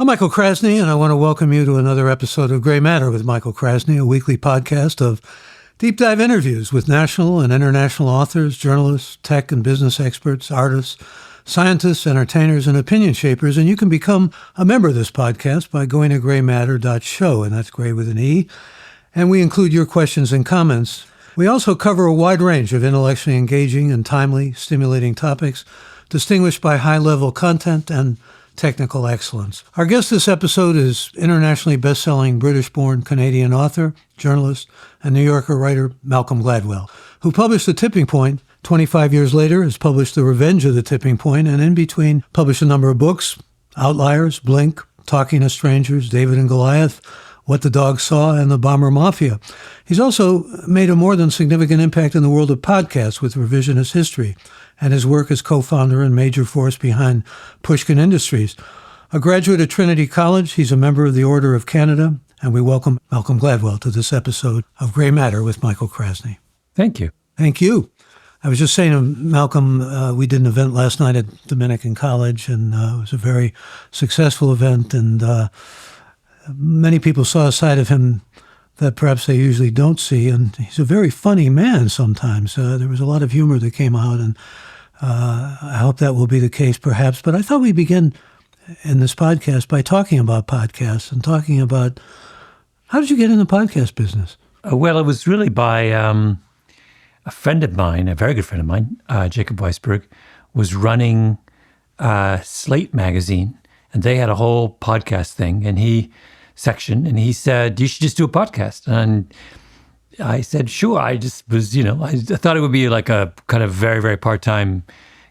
I'm Michael Krasny, and I want to welcome you to another episode of Gray Matter with Michael Krasny, a weekly podcast of deep dive interviews with national and international authors, journalists, tech and business experts, artists, scientists, entertainers, and opinion shapers. And you can become a member of this podcast by going to graymatter.show, and that's gray with an E. And we include your questions and comments. We also cover a wide range of intellectually engaging and timely, stimulating topics, distinguished by high-level content and technical excellence. Our guest this episode is internationally best-selling British-born Canadian author, journalist, and New Yorker writer Malcolm Gladwell, who published The Tipping Point. 25 years later, has published The Revenge of the Tipping Point, and in between published a number of books: Outliers, Blink, Talking to Strangers, David and Goliath, What the Dog Saw, and The Bomber Mafia. He's also made a more than significant impact in the world of podcasts with Revisionist History, and his work as co-founder and major force behind Pushkin Industries. A graduate at Trinity College, he's a member of the Order of Canada, and we welcome Malcolm Gladwell to this episode of Gray Matter with Michael Krasny. Thank you. Thank you. I was just saying to Malcolm, we did an event last night at Dominican College, and it was a very successful event, and many people saw a side of him that perhaps they usually don't see, and he's a very funny man sometimes. There was a lot of humor that came out, and I hope that will be the case perhaps. But I thought we'd begin in this podcast by talking about podcasts and talking about, how did you get in the podcast business? Well, it was really by a friend of mine, a very good friend of mine, Jacob Weisberg, was running Slate magazine, and they had a whole podcast thing, and he said, you should just do a podcast. And I said, sure. I just was, I thought it would be like a kind of very, very part-time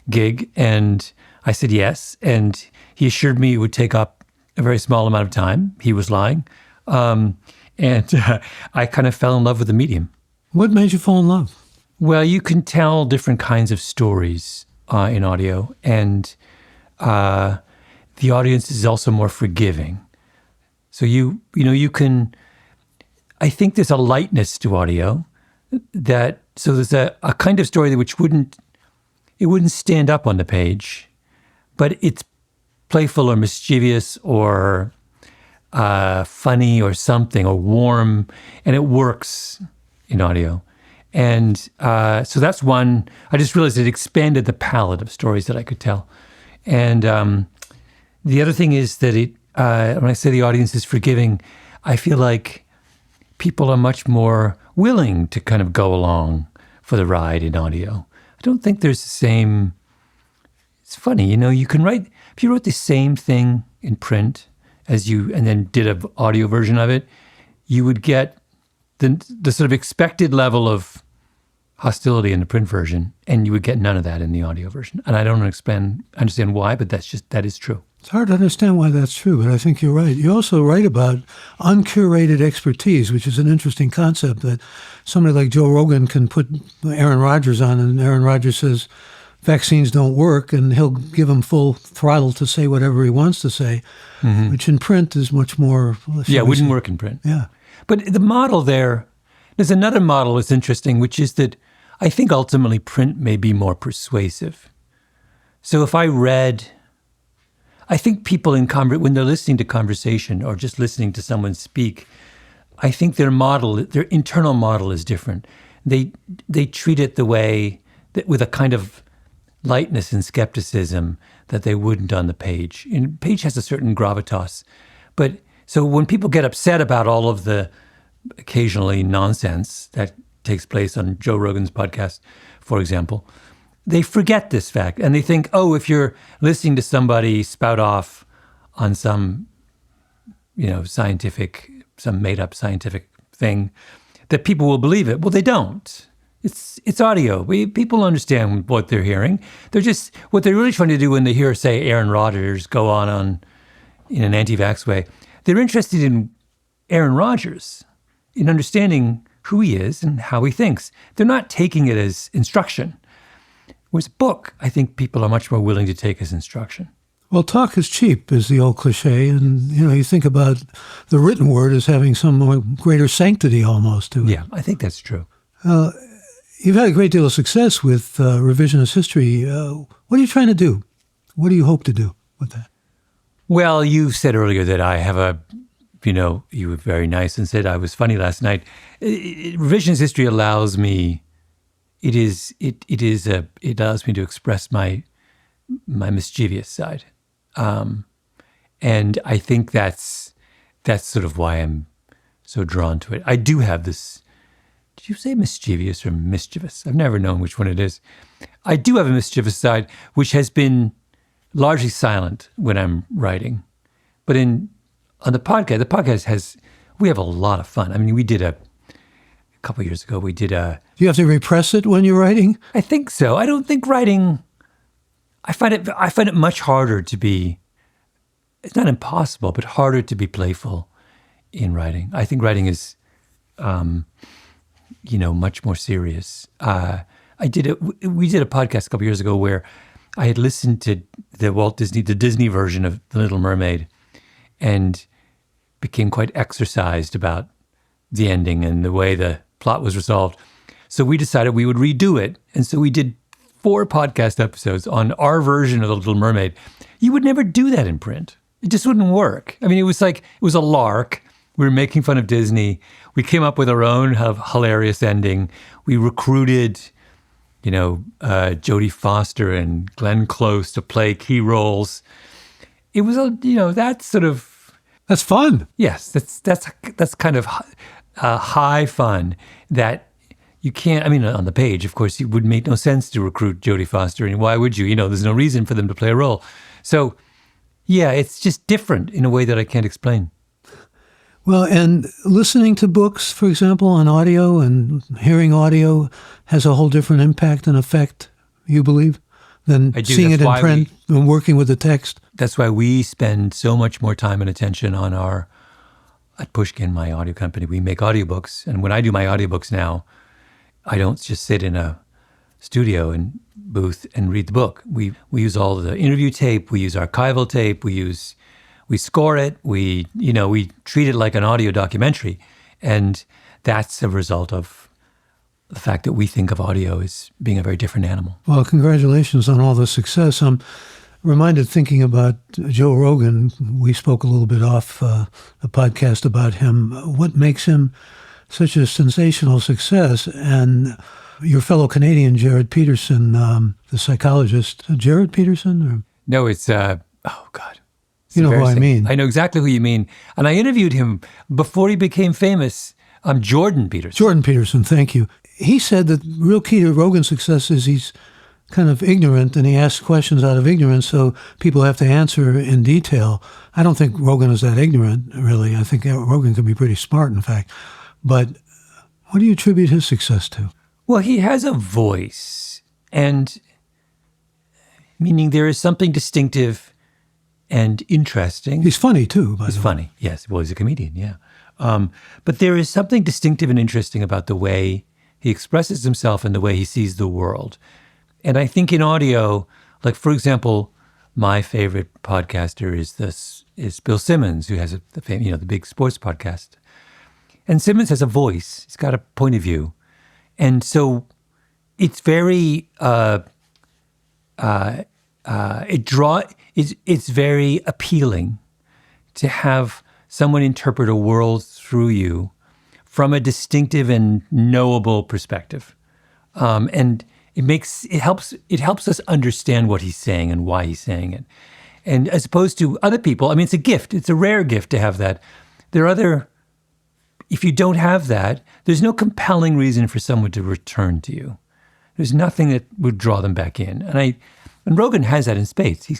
gig. And I said yes. And he assured me it would take up a very small amount of time. He was lying. And I kind of fell in love with the medium. What made you fall in love? Well, you can tell different kinds of stories in audio. And the audience is also more forgiving. So you can, I think there's a lightness to audio so there's a kind of story which wouldn't stand up on the page, but it's playful or mischievous or funny or something, or warm, and it works in audio. And so that's one. I just realized it expanded the palette of stories that I could tell. And the other thing is that when I say the audience is forgiving, I feel like people are much more willing to kind of go along for the ride in audio. I don't think there's the same. It's funny, you can write, if you wrote the same thing in print and then did an audio version of it, you would get the sort of expected level of hostility in the print version, and you would get none of that in the audio version. And I don't understand why, but that is true. It's hard to understand why that's true, but I think you're right. You also write about uncurated expertise, which is an interesting concept, that somebody like Joe Rogan can put Aaron Rodgers on, and Aaron Rodgers says vaccines don't work, and he'll give him full throttle to say whatever he wants to say, which in print is much more... Yeah, it wouldn't work in print. Yeah. But the model there's another model that's interesting, which is that I think ultimately print may be more persuasive. So if I think people when they're listening to conversation or just listening to someone speak, I think their internal model is different. They treat it the way that, with a kind of lightness and skepticism that they wouldn't on the page. And page has a certain gravitas. But so when people get upset about all of the occasionally nonsense that takes place on Joe Rogan's podcast, for example, they forget this fact, and they think, if you're listening to somebody spout off on some, some made-up scientific thing, that people will believe it. Well, they don't. It's audio. People understand what they're hearing. What they're really trying to do when they hear, say, Aaron Rodgers go on in an anti-vax way, they're interested in Aaron Rodgers, in understanding who he is and how he thinks. They're not taking it as instruction. Whereas a book, I think people are much more willing to take as instruction. Well, talk is cheap is the old cliche, and you think about the written word as having some more greater sanctity almost to it. Yeah, I think that's true. You've had a great deal of success with Revisionist History. What are you trying to do? What do you hope to do with that? Well, you said earlier that I have you were very nice and said I was funny last night. Revisionist history allows me, it allows me to express my mischievous side. And I think that's sort of why I'm so drawn to it. I do have this, did you say mischievous or mischievous? I've never known which one it is. I do have a mischievous side, which has been largely silent when I'm writing. But on the podcast we have a lot of fun. I mean, we did a couple of years ago, do you have to repress it when you're writing? I think so. I don't think writing, I find it much harder to be, it's not impossible, but harder to be playful in writing. I think writing is, much more serious. We did a podcast a couple years ago where I had listened to the Disney version of The Little Mermaid and became quite exercised about the ending and the way the plot was resolved. So we decided we would redo it. And so we did 4 podcast episodes on our version of The Little Mermaid. You would never do that in print. It just wouldn't work. I mean, it was a lark. We were making fun of Disney. We came up with our own hilarious ending. We recruited, Jodie Foster and Glenn Close to play key roles. It was That's fun. Yes, that's kind of high fun that you can't. I mean, on the page, of course, it would make no sense to recruit Jodie Foster, and why would you? There's no reason for them to play a role. So, yeah, it's just different in a way that I can't explain. Well, and listening to books, for example, on audio and hearing audio has a whole different impact and effect, you believe, than seeing it in print and working with the text. That's why we spend so much more time and attention at Pushkin, my audio company. We make audiobooks. And when I do my audiobooks now, I don't just sit in a studio and booth and read the book. We use all the interview tape. We use archival tape. We score it. We treat it like an audio documentary. And that's a result of the fact that we think of audio as being a very different animal. Well, congratulations on all the success. I'm reminded, thinking about Joe Rogan, we spoke a little bit off the podcast about him. What makes him such a sensational success? And your fellow Canadian, Jared Peterson, the psychologist, Jared Peterson? Or? No, it's, oh God. You know who I mean. I know exactly who you mean. And I interviewed him before he became famous. Jordan Peterson. Jordan Peterson, thank you. He said that the real key to Rogan's success is he's kind of ignorant, and he asks questions out of ignorance, so people have to answer in detail. I don't think Rogan is that ignorant, really. I think Rogan can be pretty smart, in fact. But what do you attribute his success to? Well, he has a voice, and meaning there is something distinctive and interesting. He's funny, too, by the way. He's funny, yes. Well, he's a comedian, yeah. But there is something distinctive and interesting about the way he expresses himself and the way he sees the world. And I think in audio, like, for example, my favorite podcaster is Bill Simmons, who has the big sports podcast. And Simmons has a voice. He's got a point of view. And so it's very, it's very appealing to have someone interpret a world through you from a distinctive and knowable perspective. And it helps us understand what he's saying and why he's saying it. And as opposed to other people, I mean, it's a gift. It's a rare gift to have that. If you don't have that, there's no compelling reason for someone to return to you. There's nothing that would draw them back in. And Rogan has that in spades. He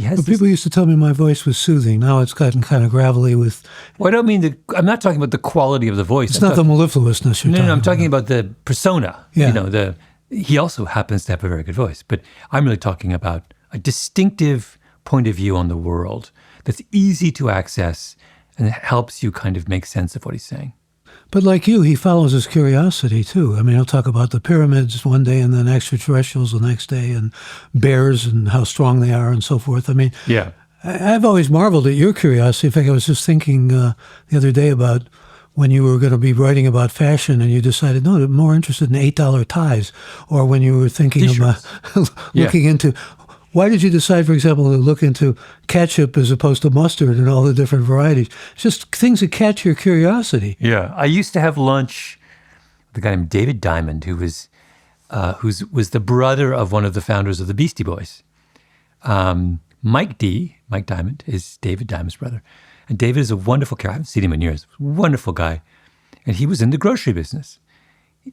has. But people used to tell me my voice was soothing. Now it's gotten kind of gravelly with. Well, I don't mean I'm not talking about the quality of the voice. It's not the mellifluousness you're talking about. No, I'm talking about the persona. Yeah. He also happens to have a very good voice, but I'm really talking about a distinctive point of view on the world that's easy to access and it helps you kind of make sense of what he's saying. But like you, he follows his curiosity, too. I mean, he'll talk about the pyramids one day and then extraterrestrials the next day and bears and how strong they are and so forth. I mean, yeah. I've always marveled at your curiosity. In fact, I was just thinking the other day about when you were going to be writing about fashion and you decided, no, I'm more interested in $8 ties. Or when you were thinking about looking into Why did you decide, for example, to look into ketchup as opposed to mustard and all the different varieties? It's just things that catch your curiosity. Yeah. I used to have lunch with a guy named David Diamond, who was the brother of one of the founders of the Beastie Boys. Mike Diamond, is David Diamond's brother. And David is a wonderful character. I haven't seen him in years. Wonderful guy. And he was in the grocery business.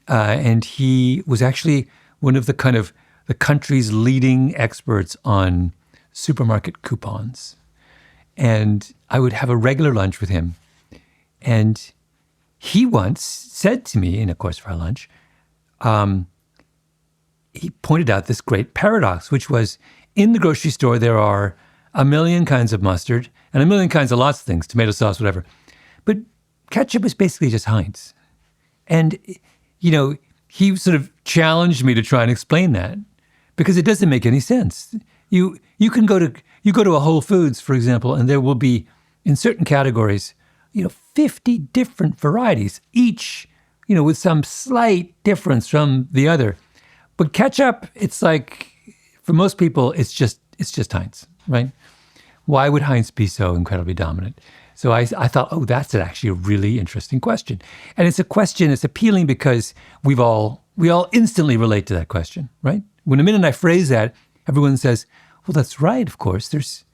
And he was actually one of the country's leading experts on supermarket coupons. And I would have a regular lunch with him. And he once said to me, and of course for our lunch, he pointed out this great paradox, which was in the grocery store, there are a million kinds of mustard and a million kinds of lots of things, tomato sauce, whatever. But ketchup is basically just Heinz. And, he sort of challenged me to try and explain that because it doesn't make any sense. You go to a Whole Foods, for example, and there will be, in certain categories, 50 different varieties, each, with some slight difference from the other. But ketchup, it's like, for most people, it's just Heinz, right? Why would Heinz be so incredibly dominant? So I thought, that's actually a really interesting question. And it's a question, it's appealing because we all instantly relate to that question, right? When the minute I phrase that, everyone says, well, that's right, of course. There's,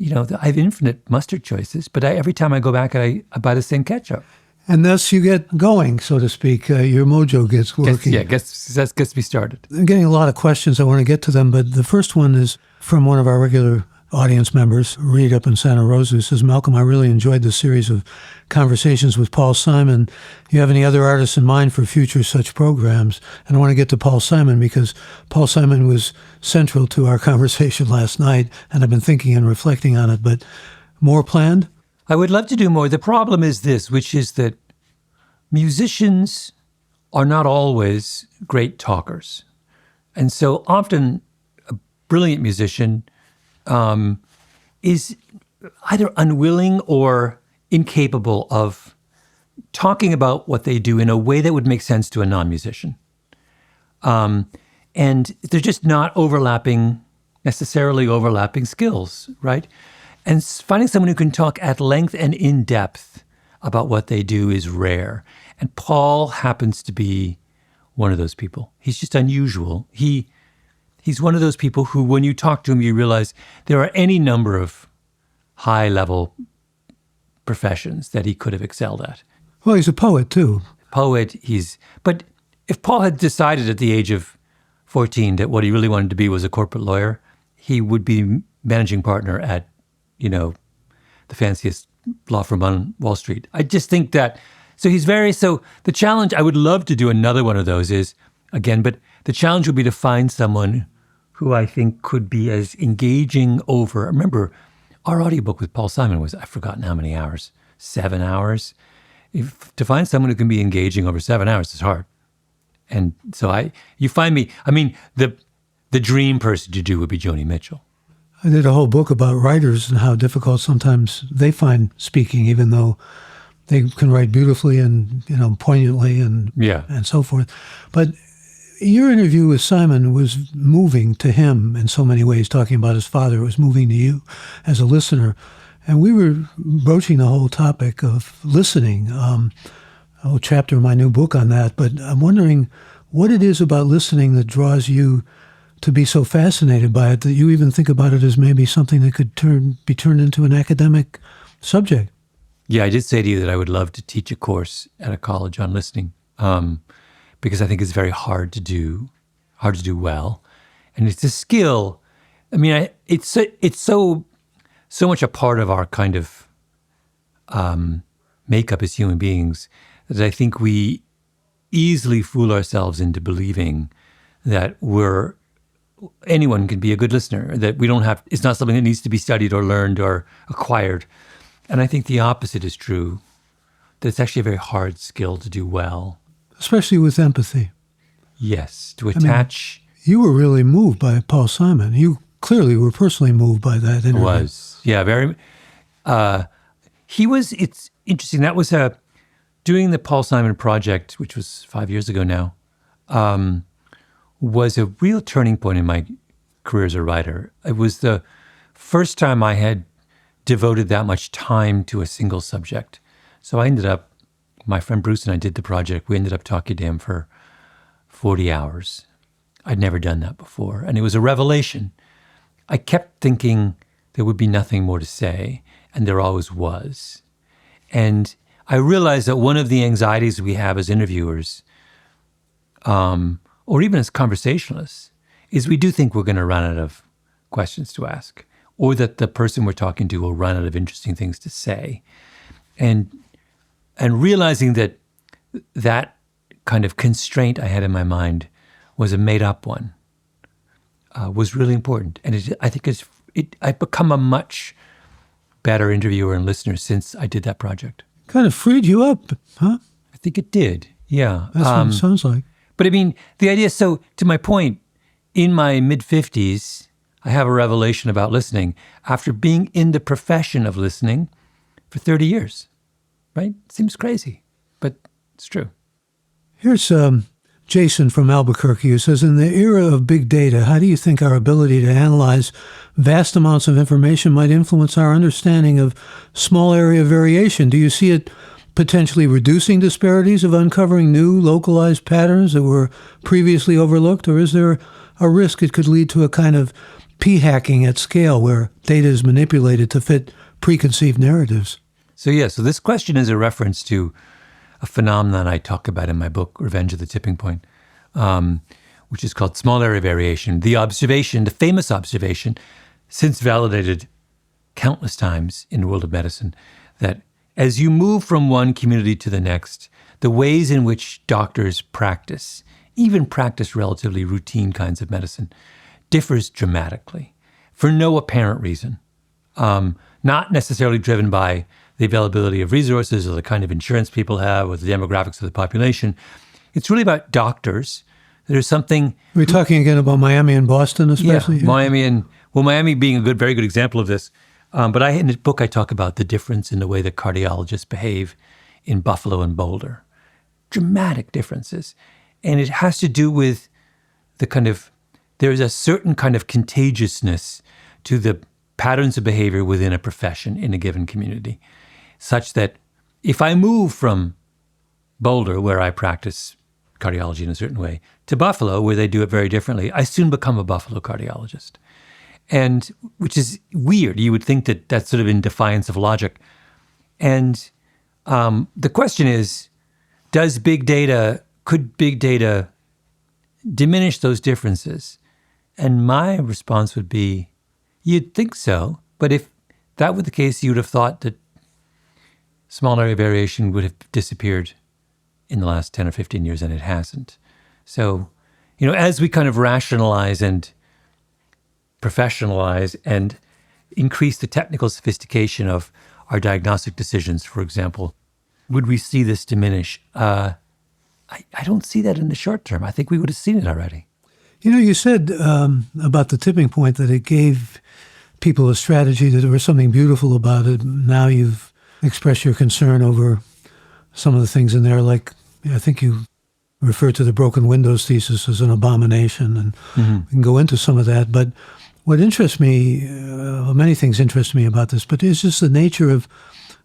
I have infinite mustard choices, but every time I go back, I buy the same ketchup. And thus you get going, so to speak. Your mojo gets working. Gets me started. I'm getting a lot of questions. I want to get to them, but the first one is from one of our regular audience members, Reed up in Santa Rosa, who says, Malcolm, I really enjoyed the series of conversations with Paul Simon. Do you have any other artists in mind for future such programs? And I want to get to Paul Simon because Paul Simon was central to our conversation last night, and I've been thinking and reflecting on it, but more planned? I would love to do more. The problem is this, which is that musicians are not always great talkers. And so often a brilliant musician is either unwilling or incapable of talking about what they do in a way that would make sense to a non-musician. And they're just not necessarily overlapping skills, right? And finding someone who can talk at length and in depth about what they do is rare. And Paul happens to be one of those people. He's just unusual. He's one of those people who, when you talk to him, you realize there are any number of high-level professions that he could have excelled at. Well, he's a poet, too. But if Paul had decided at the age of 14 that what he really wanted to be was a corporate lawyer, he would be managing partner at the fanciest law firm on Wall Street. I just think that, so the challenge, I would love to do another one of those but the challenge would be to find someone who I think could be as engaging over, remember, our audiobook with Paul Simon was, I've forgotten how many hours, 7 hours. To find someone who can be engaging over 7 hours is hard. And so the dream person to do would be Joni Mitchell. I did a whole book about writers and how difficult sometimes they find speaking, even though they can write beautifully and, poignantly and so forth. But your interview with Simon was moving to him in so many ways, talking about his father. It was moving to you as a listener. And we were broaching the whole topic of listening, a whole chapter of my new book on that. But I'm wondering what it is about listening that draws you to be so fascinated by it that you even think about it as maybe something that could be turned into an academic subject. Yeah, I did say to you that I would love to teach a course at a college on listening, because I think it's very hard to do well, and it's a skill. I mean, it's so much a part of our kind of makeup as human beings that I think we easily fool ourselves into believing that anyone can be a good listener, that it's not something that needs to be studied or learned or acquired. And I think the opposite is true, that it's actually a very hard skill to do well. Especially with empathy. Yes, to attach. You were really moved by Paul Simon. You clearly were personally moved by that interview. Was. Yeah, very. It's interesting. That was doing the Paul Simon project, which was 5 years ago now, was a real turning point in my career as a writer. It was the first time I had devoted that much time to a single subject. So I ended up, my friend Bruce and I did the project. We ended up talking to him for 40 hours. I'd never done that before. And it was a revelation. I kept thinking there would be nothing more to say, and there always was. And I realized that one of the anxieties we have as interviewers, or even as conversationalists, is we do think we're going to run out of questions to ask, or that the person we're talking to will run out of interesting things to say. And realizing that that kind of constraint I had in my mind was a made-up one was really important. And I think I've become a much better interviewer and listener since I did that project. Kind of freed you up, huh? I think it did, yeah. That's what it sounds like. But I mean, the idea, so to my point, in my mid-50s, I have a revelation about listening after being in the profession of listening for 30 years, right? Seems crazy, but it's true. Here's Jason from Albuquerque, who says, in the era of big data, how do you think our ability to analyze vast amounts of information might influence our understanding of small area variation? Do you see it potentially reducing disparities of uncovering new localized patterns that were previously overlooked? Or is there a risk it could lead to a kind of p-hacking at scale where data is manipulated to fit preconceived narratives? So this question is a reference to a phenomenon I talk about in my book, Revenge of the Tipping Point, which is called small area variation. The famous observation, since validated countless times in the world of medicine, that as you move from one community to the next, the ways in which doctors practice, even practice relatively routine kinds of medicine, differs dramatically for no apparent reason, not necessarily driven by the availability of resources or the kind of insurance people have or the demographics of the population. It's really about doctors. There's something... We're talking again about Miami and Boston especially? Yeah, Miami being a very good example of this. But in the book, I talk about the difference in the way that cardiologists behave in Buffalo and Boulder. Dramatic differences. And it has to do with there's a certain kind of contagiousness to the patterns of behavior within a profession in a given community, such that if I move from Boulder, where I practice cardiology in a certain way, to Buffalo, where they do it very differently, I soon become a Buffalo cardiologist. And which is weird. You would think that that's sort of in defiance of logic. And the question is, could big data diminish those differences? And my response would be, you'd think so. But if that were the case, you would have thought that small area variation would have disappeared in the last 10 or 15 years, and it hasn't. So, as we kind of rationalize and professionalize and increase the technical sophistication of our diagnostic decisions, for example, would we see this diminish? I don't see that in the short term. I think we would have seen it already. You said about the tipping point that it gave people a strategy, that there was something beautiful about it. Now you've expressed your concern over some of the things in there, like I think you referred to the broken windows thesis as an abomination, and we can go into some of that. But what interests me, many things interest me about this, but it's just the nature of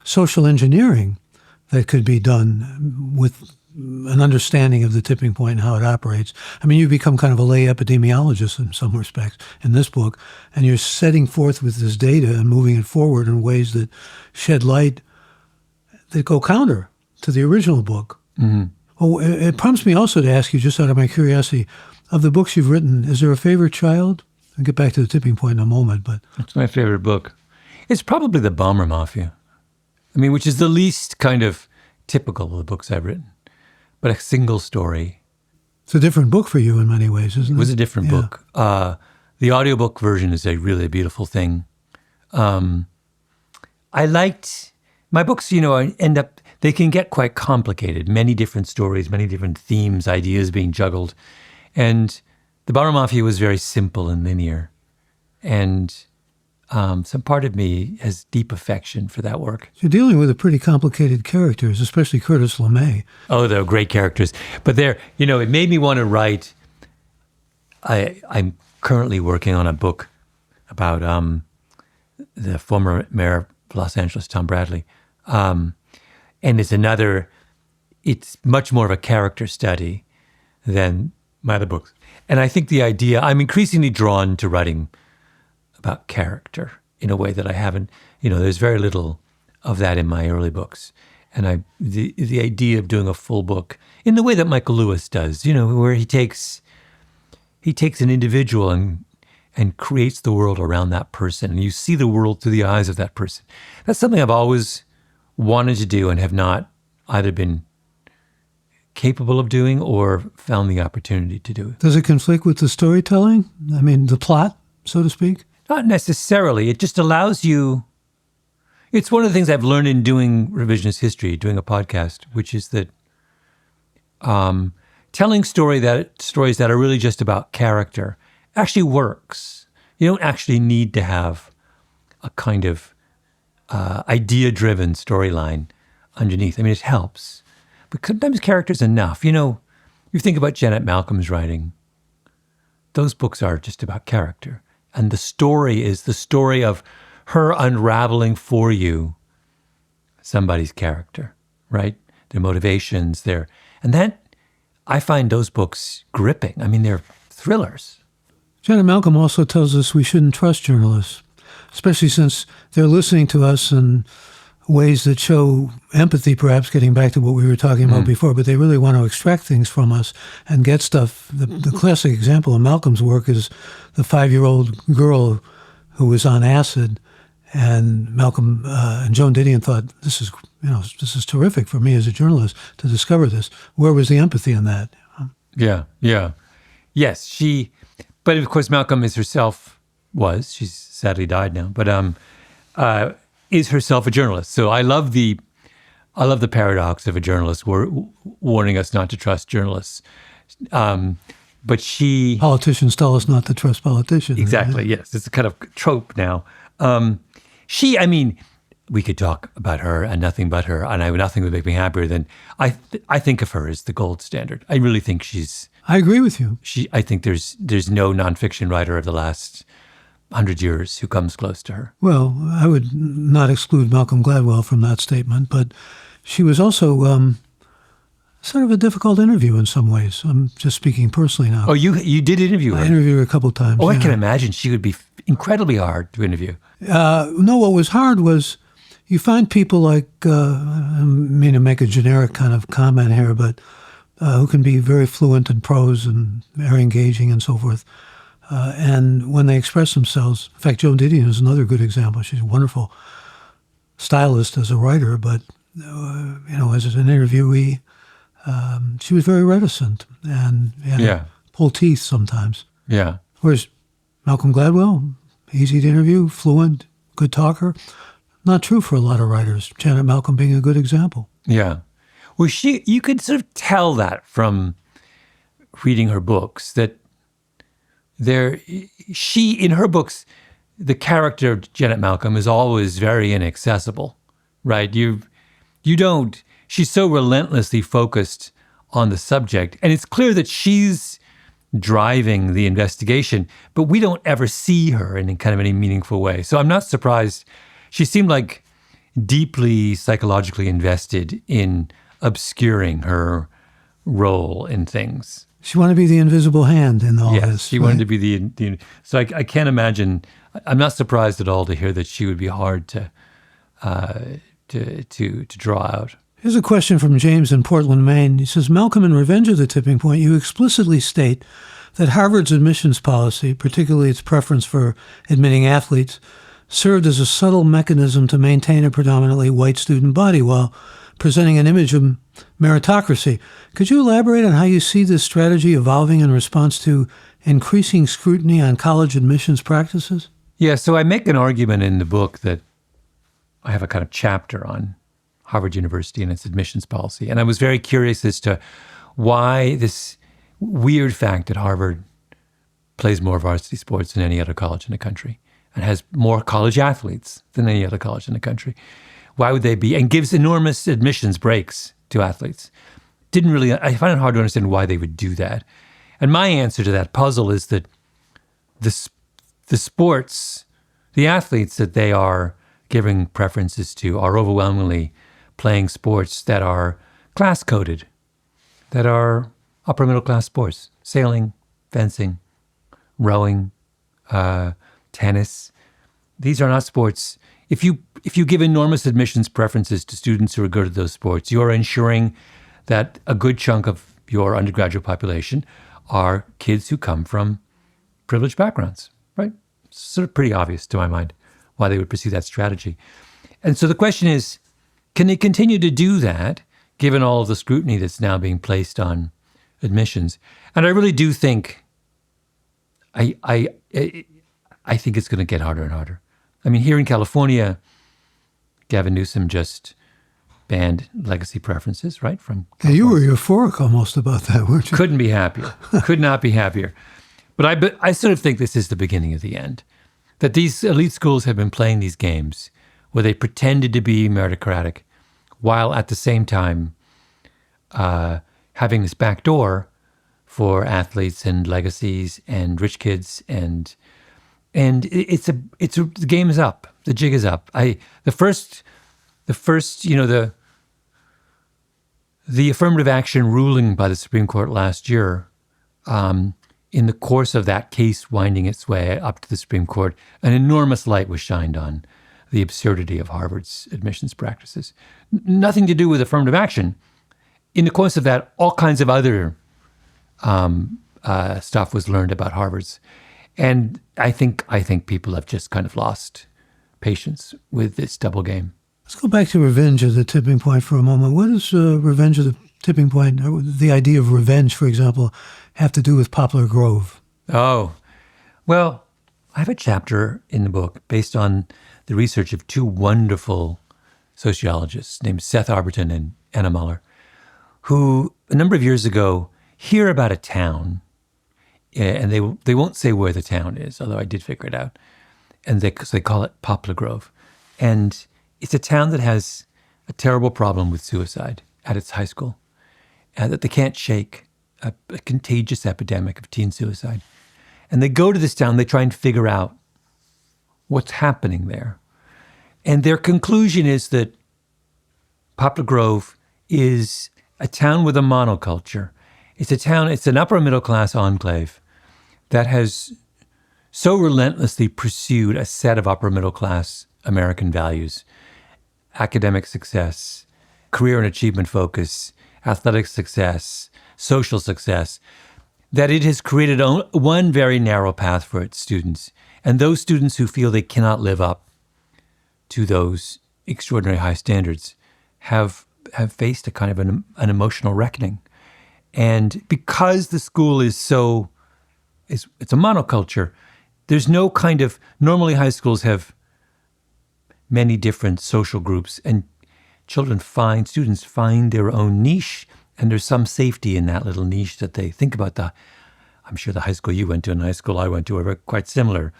social engineering that could be done with an understanding of the tipping point and how it operates. I mean, you become kind of a lay epidemiologist in some respects in this book, and you're setting forth with this data and moving it forward in ways that shed light that go counter to the original book. Mm-hmm. Oh, it prompts me also to ask you, just out of my curiosity, of the books you've written, is there a favorite child? I'll get back to the tipping point in a moment, but... It's my favorite book. It's probably The Bomber Mafia. I mean, which is the least kind of typical of the books I've written, but a single story. It's a different book for you in many ways, isn't it? It was a different book. The audiobook version is a really beautiful thing. I liked... My books, they can get quite complicated. Many different stories, many different themes, ideas being juggled. And The Bomber Mafia was very simple and linear. And some part of me has deep affection for that work. You're dealing with pretty complicated characters, especially Curtis LeMay. Oh, they're great characters. But it made me want to write. I'm currently working on a book about the former mayor of Los Angeles, Tom Bradley. And it's much more of a character study than my other books. And I think the idea, I'm increasingly drawn to writing about character in a way that I haven't, there's very little of that in my early books. And the idea of doing a full book in the way that Michael Lewis does, where he takes an individual and creates the world around that person. And you see the world through the eyes of that person. That's something I've always wanted to do and have not either been capable of doing or found the opportunity to do it. Does it conflict with the storytelling? I mean, the plot, so to speak? Not necessarily. It just allows you. It's one of the things I've learned in doing revisionist history, doing a podcast, which is that telling stories that are really just about character actually works. You don't actually need to have a kind of idea-driven storyline underneath. I mean, it helps. But sometimes character's enough. You think about Janet Malcolm's writing. Those books are just about character. And the story is the story of her unraveling for you somebody's character, right? Their motivations, and that, I find those books gripping. I mean, they're thrillers. Janet Malcolm also tells us we shouldn't trust journalists, especially since they're listening to us in ways that show empathy, perhaps getting back to what we were talking about before, but they really want to extract things from us and get stuff. The classic example of Malcolm's work is the 5-year-old girl who was on acid, and Malcolm and Joan Didion thought, this is terrific for me as a journalist to discover this. Where was the empathy in that? Yeah. Yes, but of course Malcolm she's sadly died now, but is herself a journalist. So I love the paradox of a journalist warning us not to trust journalists. But politicians tell us not to trust politicians. Exactly. Right? Yes, it's a kind of trope now. We could talk about her and nothing but her, and nothing would make me happier than I think of her as the gold standard. I really think I agree with you. I think there's no nonfiction writer of the last 100 years who comes close to her. Well, I would not exclude Malcolm Gladwell from that statement, but she was also sort of a difficult interview in some ways. I'm just speaking personally now. Oh, you did interview her? I interviewed her a couple of times. Oh, yeah. I can imagine she would be incredibly hard to interview. No, what was hard was you find people like, I mean to make a generic kind of comment here, but who can be very fluent in prose and very engaging and so forth. And when they express themselves, in fact, Joan Didion is another good example. She's a wonderful stylist as a writer, but as an interviewee, she was very reticent and pull teeth sometimes. Yeah. Whereas Malcolm Gladwell, easy to interview, fluent, good talker. Not true for a lot of writers. Janet Malcolm being a good example. Yeah. Well, you could sort of tell that from reading her books that in her books, the character of Janet Malcolm is always very inaccessible, right? She's so relentlessly focused on the subject, and it's clear that she's driving the investigation, but we don't ever see her in kind of any meaningful way. So I'm not surprised. She seemed like deeply psychologically invested in obscuring her role in things. She wanted to be the invisible hand in all this. Yes, she wanted to be the so I can't imagine. I'm not surprised at all to hear that she would be hard to draw out. Here's a question from James in Portland, Maine. He says, Malcolm, in Revenge of the Tipping Point, you explicitly state that Harvard's admissions policy, particularly its preference for admitting athletes, served as a subtle mechanism to maintain a predominantly white student body while presenting an image of meritocracy. Could you elaborate on how you see this strategy evolving in response to increasing scrutiny on college admissions practices? Yeah, so I make an argument in the book that I have a kind of chapter on Harvard University and its admissions policy. And I was very curious as to why this weird fact that Harvard plays more varsity sports than any other college in the country and has more college athletes than any other college in the country. Why would they be? And gives enormous admissions breaks to athletes. I find it hard to understand why they would do that. And my answer to that puzzle is that the sports, the athletes that they are giving preferences to are overwhelmingly playing sports that are class coded, that are upper middle class sports: sailing, fencing, rowing, tennis. These are not sports. If you give enormous admissions preferences to students who are good at those sports, you are ensuring that a good chunk of your undergraduate population are kids who come from privileged backgrounds, right? Sort of pretty obvious to my mind why they would pursue that strategy. And so the question is, can they continue to do that given all of the scrutiny that's now being placed on admissions? And I really do think, I think it's going to get harder and harder. I mean, here in California, Gavin Newsom just banned legacy preferences, right? Yeah, you were euphoric almost about that, weren't you? Couldn't be happier. Could not be happier. But I sort of think this is the beginning of the end. That these elite schools have been playing these games where they pretended to be meritocratic while at the same time having this back door for athletes and legacies and rich kids, and the game is up. The jig is up. The first the affirmative action ruling by the Supreme Court last year, in the course of that case winding its way up to the Supreme Court, an enormous light was shined on the absurdity of Harvard's admissions practices. Nothing to do with affirmative action. In the course of that, all kinds of other stuff was learned about Harvard's. And I think people have just kind of lost patience with this double game. Let's go back to revenge as a tipping point for a moment. What does revenge as a tipping point, or the idea of revenge, for example, have to do with Poplar Grove? Oh, well, I have a chapter in the book based on the research of two wonderful sociologists named Seth Arberton and Anna Muller, who a number of years ago hear about a town, and they won't say where the town is, although I did figure it out, and they call it Poplar Grove. And it's a town that has a terrible problem with suicide at its high school, and that they can't shake, a contagious epidemic of teen suicide. And they go to this town, they try and figure out what's happening there. And their conclusion is that Poplar Grove is a town with a monoculture. It's an upper middle class enclave that has so relentlessly pursued a set of upper middle class American values: academic success, career and achievement focus, athletic success, social success, that it has created one very narrow path for its students. And those students who feel they cannot live up to those extraordinary high standards have faced a kind of an emotional reckoning. And because the school it's a monoculture, there's no kind of, normally high schools have many different social groups, and students find their own niche, and there's some safety in that little niche that they think about. I'm sure the high school you went to and the high school I went to were quite similar.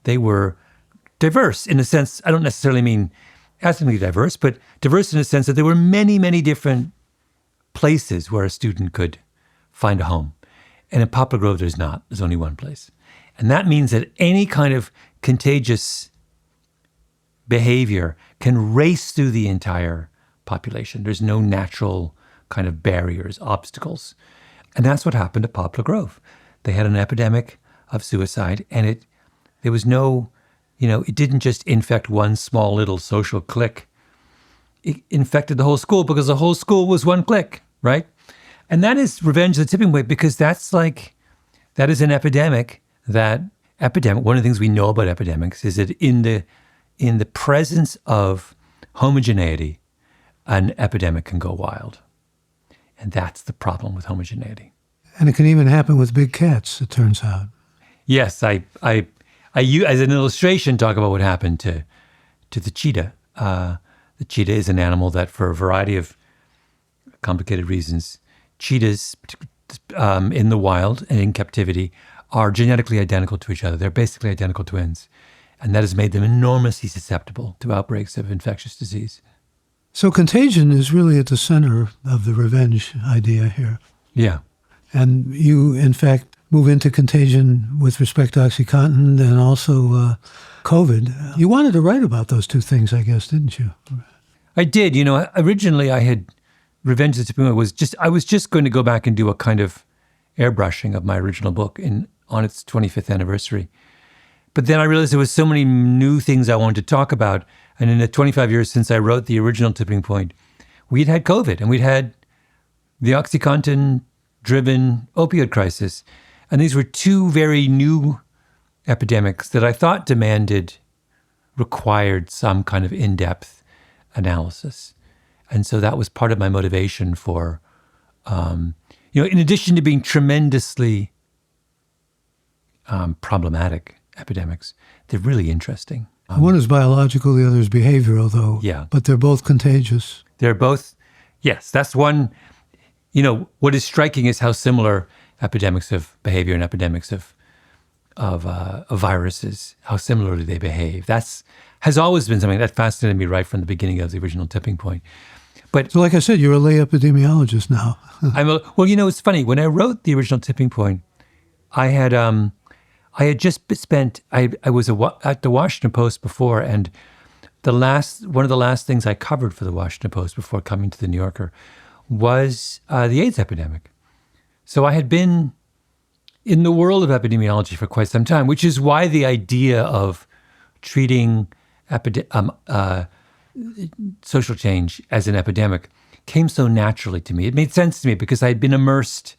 They were diverse in a sense. I don't necessarily mean ethnically diverse, but diverse in a sense that there were many, many different places where a student could find a home. And in Poplar Grove, there's not. There's only one place. And that means that any kind of contagious behavior can race through the entire population. There's no natural kind of barriers, obstacles. And that's what happened to Poplar Grove. They had an epidemic of suicide, and there was no, it didn't just infect one small little social clique. It infected the whole school because the whole school was one clique, right? And that is revenge of the tipping point, because that is an epidemic. One of the things we know about epidemics is that in the presence of homogeneity, an epidemic can go wild. And that's the problem with homogeneity. And it can even happen with big cats, it turns out. Yes, I as an illustration, talk about what happened to the cheetah. The cheetah is an animal that, for a variety of complicated reasons, cheetahs in the wild and in captivity are genetically identical to each other. They're basically identical twins. And that has made them enormously susceptible to outbreaks of infectious disease. So contagion is really at the center of the revenge idea here. Yeah. And you, in fact, move into contagion with respect to OxyContin and also COVID. You wanted to write about those two things, I guess, didn't you? I did. Originally I had Revisionist History I was just going to go back and do a kind of airbrushing of my original book on its 25th anniversary. But then I realized there was so many new things I wanted to talk about. And in the 25 years since I wrote the original Tipping Point, we'd had COVID and we'd had the OxyContin-driven opioid crisis. And these were two very new epidemics that I thought required some kind of in-depth analysis. And so that was part of my motivation for, in addition to being tremendously problematic epidemics, they're really interesting. One is biological, the other is behavioral, though. Yeah. But they're both contagious. They're both, yes, that's one. What is striking is how similar epidemics of behavior and epidemics of viruses, how similarly they behave. Has always been something that fascinated me right from the beginning of the original Tipping Point. But so like I said, you're a lay epidemiologist now. It's funny. When I wrote the original Tipping Point, I had just spent. I was at the Washington Post before, and one of the last things I covered for the Washington Post before coming to the New Yorker was the AIDS epidemic. So I had been in the world of epidemiology for quite some time, which is why the idea of treating social change as an epidemic came so naturally to me. It made sense to me because I had been immersed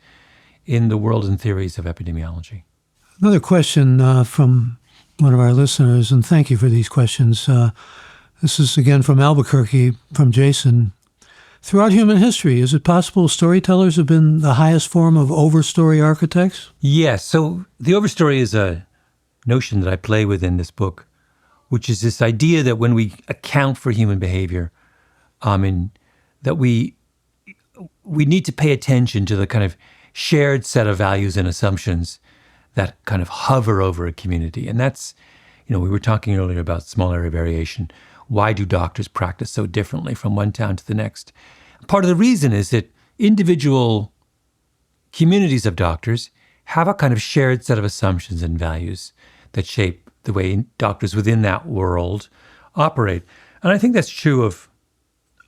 in the world and theories of epidemiology. Another question from one of our listeners, and thank you for these questions. This is again from Albuquerque, from Jason. Throughout human history, is it possible storytellers have been the highest form of overstory architects? Yes. So the overstory is a notion that I play with in this book, which is this idea that when we account for human behavior, that we need to pay attention to the kind of shared set of values and assumptions that kind of hover over a community. And that's, we were talking earlier about small area variation. Why do doctors practice so differently from one town to the next? Part of the reason is that individual communities of doctors have a kind of shared set of assumptions and values that shape the way doctors within that world operate. And I think that's true of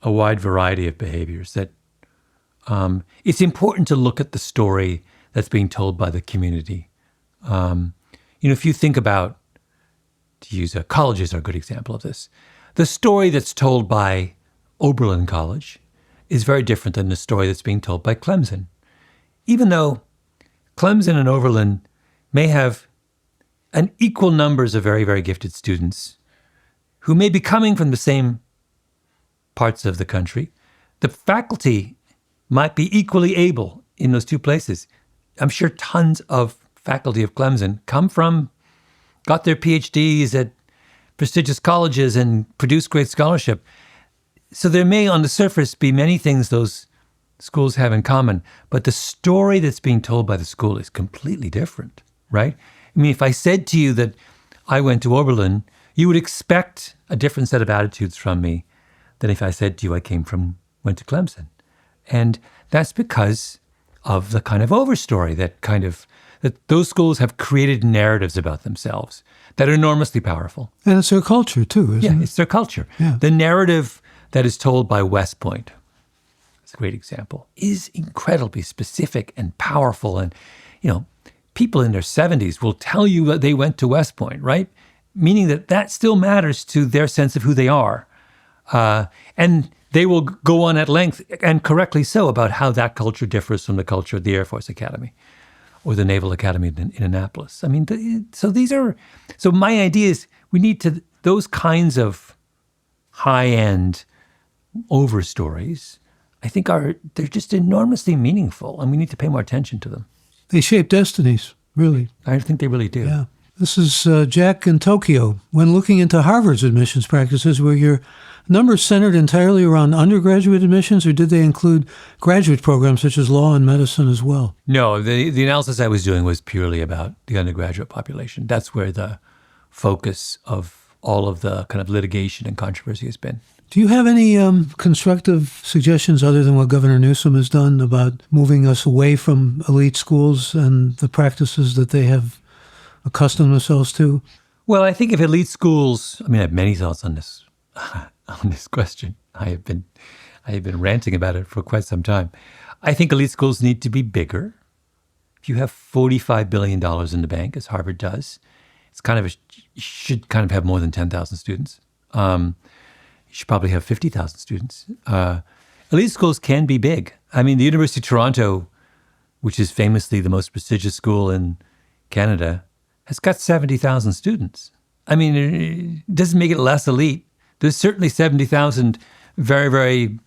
a wide variety of behaviors, that it's important to look at the story that's being told by the community. If you think about, to use colleges are a good example of this, the story that's told by Oberlin College is very different than the story that's being told by Clemson. Even though Clemson and Oberlin may have an equal numbers of very, very gifted students who may be coming from the same parts of the country, the faculty might be equally able in those two places. I'm sure tons of faculty of Clemson got their PhDs at prestigious colleges and produced great scholarship. So there may, on the surface, be many things those schools have in common, but the story that's being told by the school is completely different, right? I mean, if I said to you that I went to Oberlin, you would expect a different set of attitudes from me than if I said to you I went to Clemson. And that's because of the kind of overstory that those schools have created narratives about themselves that are enormously powerful. And it's their culture too, isn't it? Yeah, it's their culture. Yeah. The narrative that is told by West Point, that's a great example, is incredibly specific and powerful. And, people in their 70s will tell you that they went to West Point, right? Meaning that still matters to their sense of who they are. And they will go on at length, and correctly so, about how that culture differs from the culture of the Air Force Academy or the Naval Academy in Annapolis. I mean, so my idea is we need those kinds of high-end overstories, I think they're just enormously meaningful, and we need to pay more attention to them. They shape destinies, really. I think they really do. Yeah. This is Jack in Tokyo. When looking into Harvard's admissions practices, were your numbers centered entirely around undergraduate admissions, or did they include graduate programs such as law and medicine as well? No, the analysis I was doing was purely about the undergraduate population. That's where the focus of all of the kind of litigation and controversy has been. Do you have any constructive suggestions other than what Governor Newsom has done about moving us away from elite schools and the practices that they have accustomed themselves to? Well, I think if elite schools, I have many thoughts on this on this question. I have been ranting about it for quite some time. I think elite schools need to be bigger. If you have $45 billion in the bank, as Harvard does, it's you should kind of have more than 10,000 students. You should probably have 50,000 students. Elite schools can be big. The University of Toronto, which is famously the most prestigious school in Canada, has got 70,000 students. It doesn't make it less elite. There's certainly 70,000 very, very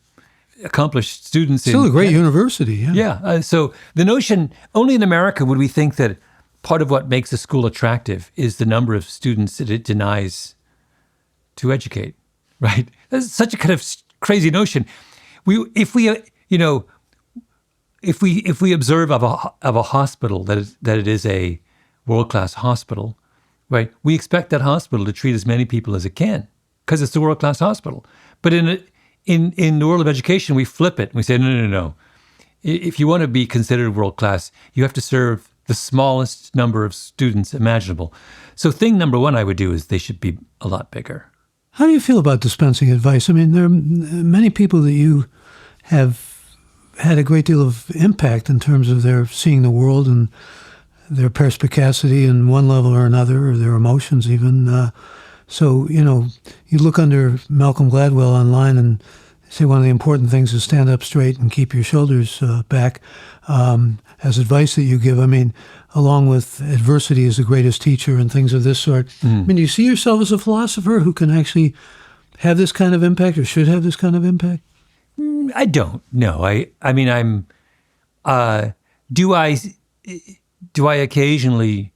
accomplished students. Still a great university, yeah. Yeah. So the notion, only in America would we think that part of what makes a school attractive is the number of students that it denies to educate, right? That's such a kind of crazy notion. If we observe of a hospital that it is a world-class hospital, right? We expect that hospital to treat as many people as it can because it's a world-class hospital. But in the world of education, we flip it and we say, no. If you want to be considered world-class, you have to serve the smallest number of students imaginable. So thing number one I would do is they should be a lot bigger. How do you feel about dispensing advice? There are many people that you have had a great deal of impact in terms of their seeing the world and their perspicacity in one level or another, or their emotions even. So, you look under Malcolm Gladwell online and say one of the important things is stand up straight and keep your shoulders back. As advice that you give, along with adversity is the greatest teacher and things of this sort. Do you see yourself as a philosopher who can actually have this kind of impact or should have this kind of impact? I don't. No. Do I occasionally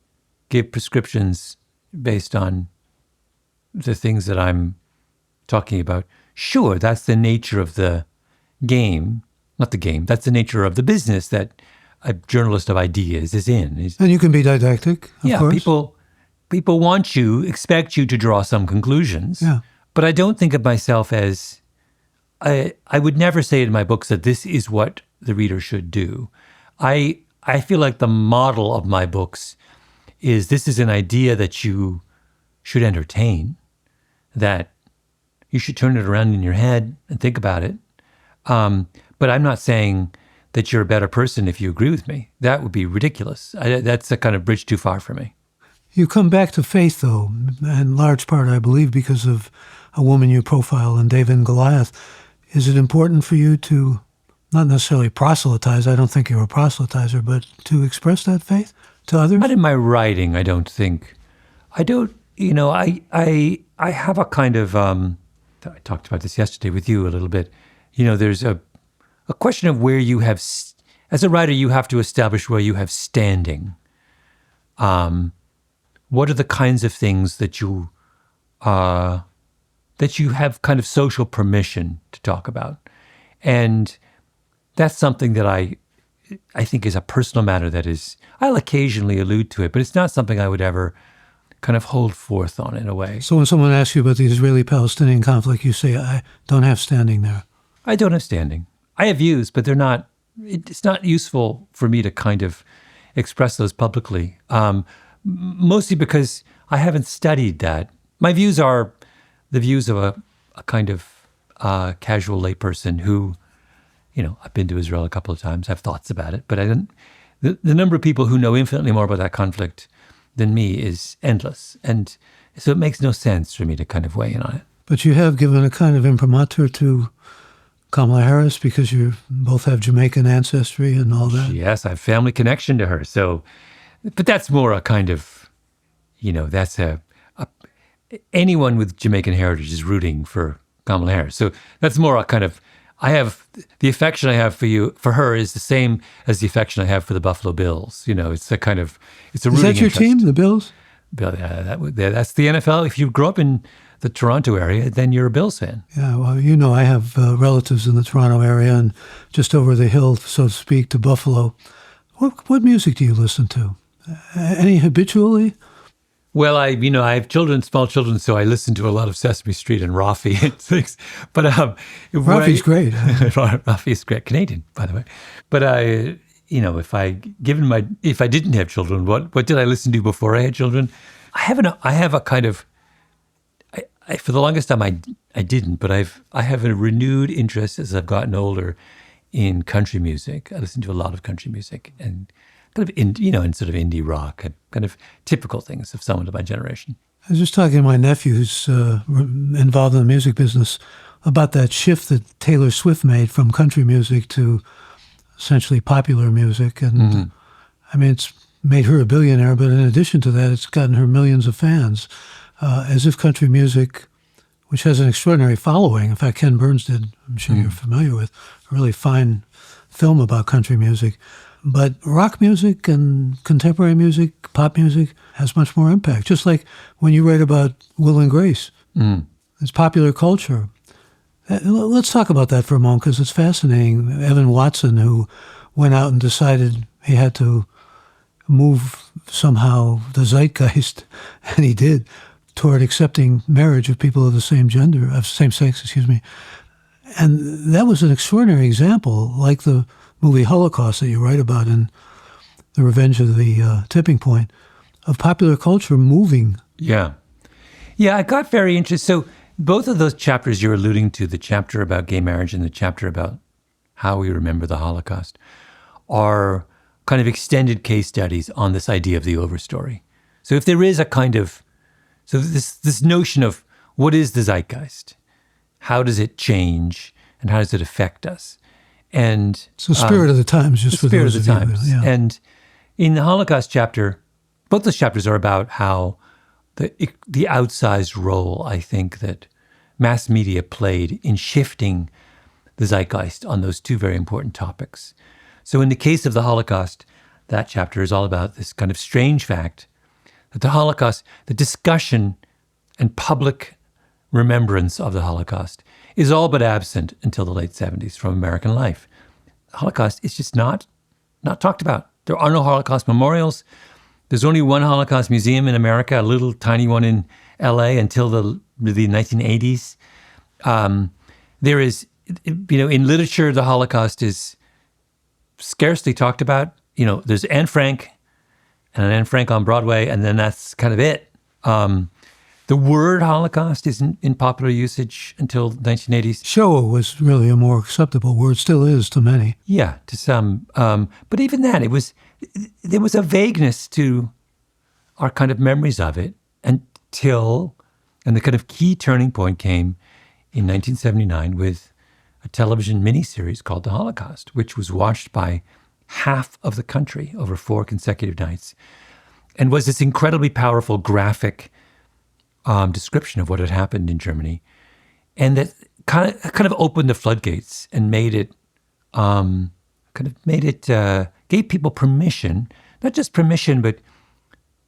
give prescriptions based on the things that I'm talking about? Sure, that's the nature of the game. Not the game. That's the nature of the business that a journalist of ideas is in. And you can be didactic, of course. People expect you to draw some conclusions. Yeah. But I don't think of myself as, I would never say in my books that this is what the reader should do. I feel like the model of my books is this is an idea that you should entertain, that you should turn it around in your head and think about it. But I'm not saying that you're a better person if you agree with me. That would be ridiculous. That's a kind of bridge too far for me. You come back to faith, though, in large part, I believe, because of a woman you profile in David and Goliath. Is it important for you to not necessarily proselytize, I don't think you're a proselytizer, but to express that faith to others? Not in my writing, I don't think. I have a kind of, I talked about this yesterday with you a little bit. There's a question of where you have, as a writer, you have to establish where you have standing. What are the kinds of things that you have kind of social permission to talk about? And that's something that I think is a personal matter that is, I'll occasionally allude to it, but it's not something I would ever kind of hold forth on in a way. So when someone asks you about the Israeli-Palestinian conflict, you say, I don't have standing there. I don't have standing. I have views, but it's not useful for me to kind of express those publicly, mostly because I haven't studied that. My views are the views of a kind of casual layperson who, I've been to Israel a couple of times. I have thoughts about it, but the number of people who know infinitely more about that conflict than me is endless. And so it makes no sense for me to kind of weigh in on it. But you have given a kind of imprimatur to Kamala Harris because you both have Jamaican ancestry and all that. Yes, I have family connection to her. So, but that's more a kind of, that's anyone with Jamaican heritage is rooting for Kamala Harris. So that's more a kind of, the affection I have for her is the same as the affection I have for the Buffalo Bills. It's a kind of, it's a rooting interest. Is that your team, the Bills? That's the NFL. If you grew up in the Toronto area, then you're a Bills fan. Yeah, well, I have relatives in the Toronto area and just over the hill, so to speak, to Buffalo. What music do you listen to? Any habitually? Well, I have children, small children, so I listen to a lot of Sesame Street and Rafi and things. But Rafi's great. Rafi's great, Canadian, by the way. But if I didn't have children, what did I listen to before I had children? I have a kind of, for the longest time I didn't, but I have a renewed interest as I've gotten older in country music. I listen to a lot of country music and kind of in sort of indie rock, kind of typical things of someone of my generation. I was just talking to my nephew who's involved in the music business about that shift that Taylor Swift made from country music to essentially popular music. And I mean, it's made her a billionaire, but in addition to that, it's gotten her millions of fans. As if country music, which has an extraordinary following, in fact, Ken Burns did, I'm sure you're familiar with, a really fine film about country music. But rock music and contemporary music, pop music, has much more impact. Just like when you write about Will and Grace. It's popular culture. Let's talk about that for a moment, because it's fascinating. Evan Watson, who went out and decided he had to move somehow the zeitgeist, and he did, toward accepting marriage of people of the same gender, of same sex, And that was an extraordinary example, like the movie Holocaust that you write about in The Revenge of the Tipping Point, of popular culture moving. Yeah. Yeah, I got very interested. So both of those chapters you're alluding to, the chapter about gay marriage and the chapter about how we remember the Holocaust, are kind of extended case studies on this idea of the overstory. So if there is a kind of, so this notion of what is the zeitgeist? How does it change? And how does it affect us? And so spirit of the times, just for those of you. Spirit of the times. Yeah. And in the Holocaust chapter, both those chapters are about how the outsized role, I think, that mass media played in shifting the zeitgeist on those two very important topics. So in the case of the Holocaust, that chapter is all about this kind of strange fact that the Holocaust, the discussion and public remembrance of the Holocaust is all but absent until the late 70s from American life. The Holocaust is just not talked about. There are no Holocaust memorials. There's only one Holocaust museum in America, a little tiny one in LA until the 1980s. There is, in literature, the Holocaust is scarcely talked about. There's Anne Frank and Anne Frank on Broadway, and then that's kind of it. The word Holocaust isn't in popular usage until the 1980s. Shoah was really a more acceptable word, still is to many. Yeah, to some. But even that, there was a vagueness to our kind of memories of it and the kind of key turning point came in 1979 with a television miniseries called The Holocaust, which was watched by half of the country over 4 consecutive nights and was this incredibly powerful graphic description of what had happened in Germany, and that kind of opened the floodgates and gave people permission, not just permission, but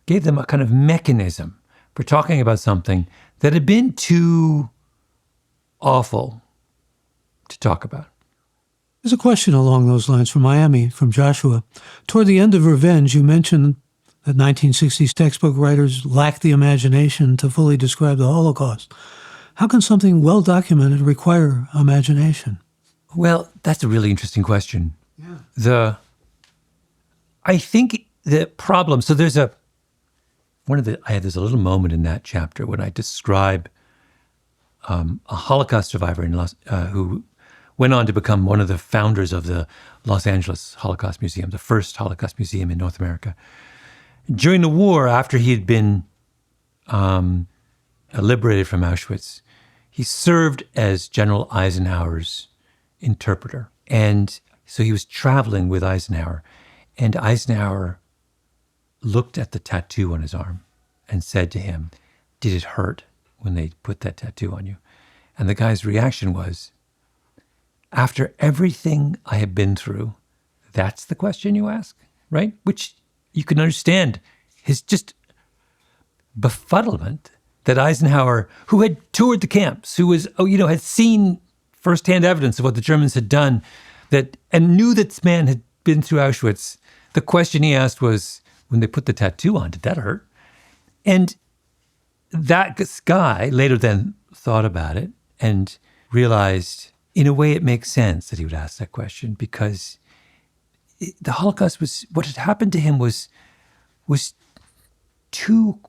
gave them a kind of mechanism for talking about something that had been too awful to talk about. There's a question along those lines from Miami, from Joshua. Toward the end of Revenge, you mentioned that 1960s textbook writers lacked the imagination to fully describe the Holocaust. How can something well-documented require imagination? Well, that's a really interesting question. Yeah. I think the problem, so there's a little moment in that chapter when I describe a Holocaust survivor who went on to become one of the founders of the Los Angeles Holocaust Museum, the first Holocaust museum in North America. During the war, after he had been liberated from Auschwitz, he served as General Eisenhower's interpreter. And so he was traveling with Eisenhower, and Eisenhower looked at the tattoo on his arm and said to him, "Did it hurt when they put that tattoo on you?" And the guy's reaction was, "After everything I have been through, that's the question you ask," right? Which you can understand his just befuddlement that Eisenhower, who had toured the camps, who was, had seen firsthand evidence of what the Germans had done, and knew that this man had been through Auschwitz. The question he asked was, when they put the tattoo on, did that hurt? And that guy later then thought about it and realized, in a way, it makes sense that he would ask that question, because the Holocaust was, what had happened to him was too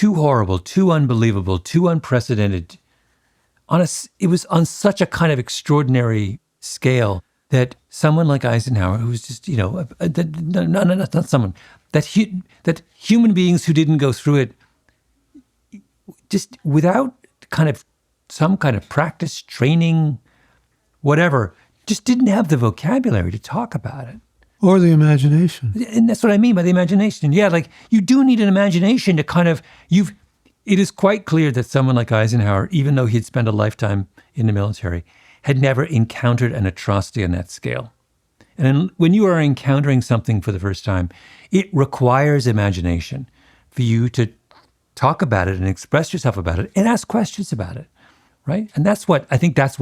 horrible, too unbelievable, too unprecedented. It was on such a kind of extraordinary scale that someone like Eisenhower, who was just, not someone, that human beings who didn't go through it, just without some kind of practice, training, whatever, just didn't have the vocabulary to talk about it. Or the imagination. And that's what I mean by the imagination. Yeah, like you do need an imagination to it is quite clear that someone like Eisenhower, even though he'd spent a lifetime in the military, had never encountered an atrocity on that scale. And when you are encountering something for the first time, it requires imagination for you to talk about it and express yourself about it and ask questions about it, right? And that's why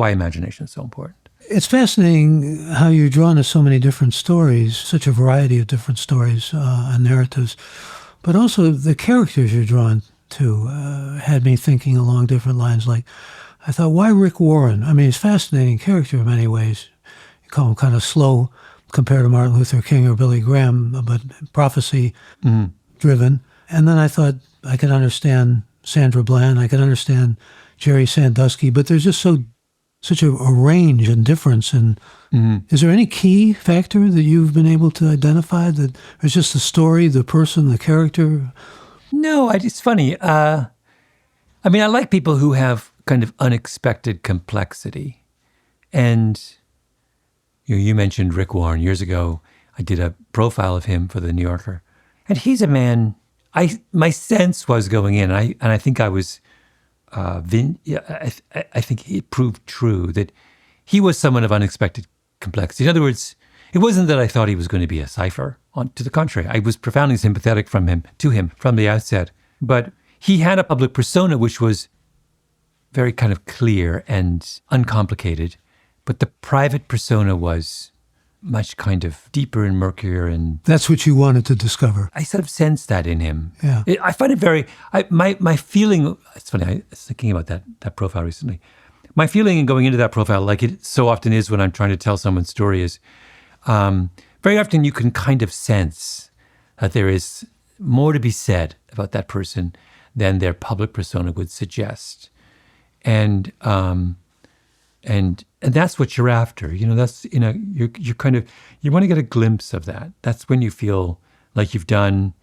imagination is so important. It's fascinating how you're drawn to so many different stories, such a variety of different stories and narratives, but also the characters you're drawn to had me thinking along different lines. Like, I thought, why Rick Warren? I mean, he's a fascinating character in many ways. You call him kind of slow compared to Martin Luther King or Billy Graham, but prophecy-driven. And then I thought I could understand Sandra Bland, I could understand Jerry Sandusky, but there's just such a range and difference. And is there any key factor that you've been able to identify, that it's just the story, the person, the character? No, it's funny. I like people who have kind of unexpected complexity. And you mentioned Rick Warren. Years ago, I did a profile of him for the New Yorker. And he's a man, my sense was going in, and I think I was, I think it proved true that he was someone of unexpected complexity. In other words, it wasn't that I thought he was going to be a cipher. To the contrary, I was profoundly sympathetic to him from the outset. But he had a public persona which was very kind of clear and uncomplicated. But the private persona was much kind of deeper and murkier. And that's what you wanted to discover. I sort of sensed that in him. Yeah. I find it my feeling, it's funny, I was thinking about that profile recently. My feeling in going into that profile, like it so often is when I'm trying to tell someone's story, is very often you can kind of sense that there is more to be said about that person than their public persona would suggest. And that's what you're after. That's, you're kind of, you want to get a glimpse of that. That's when you feel like you've done,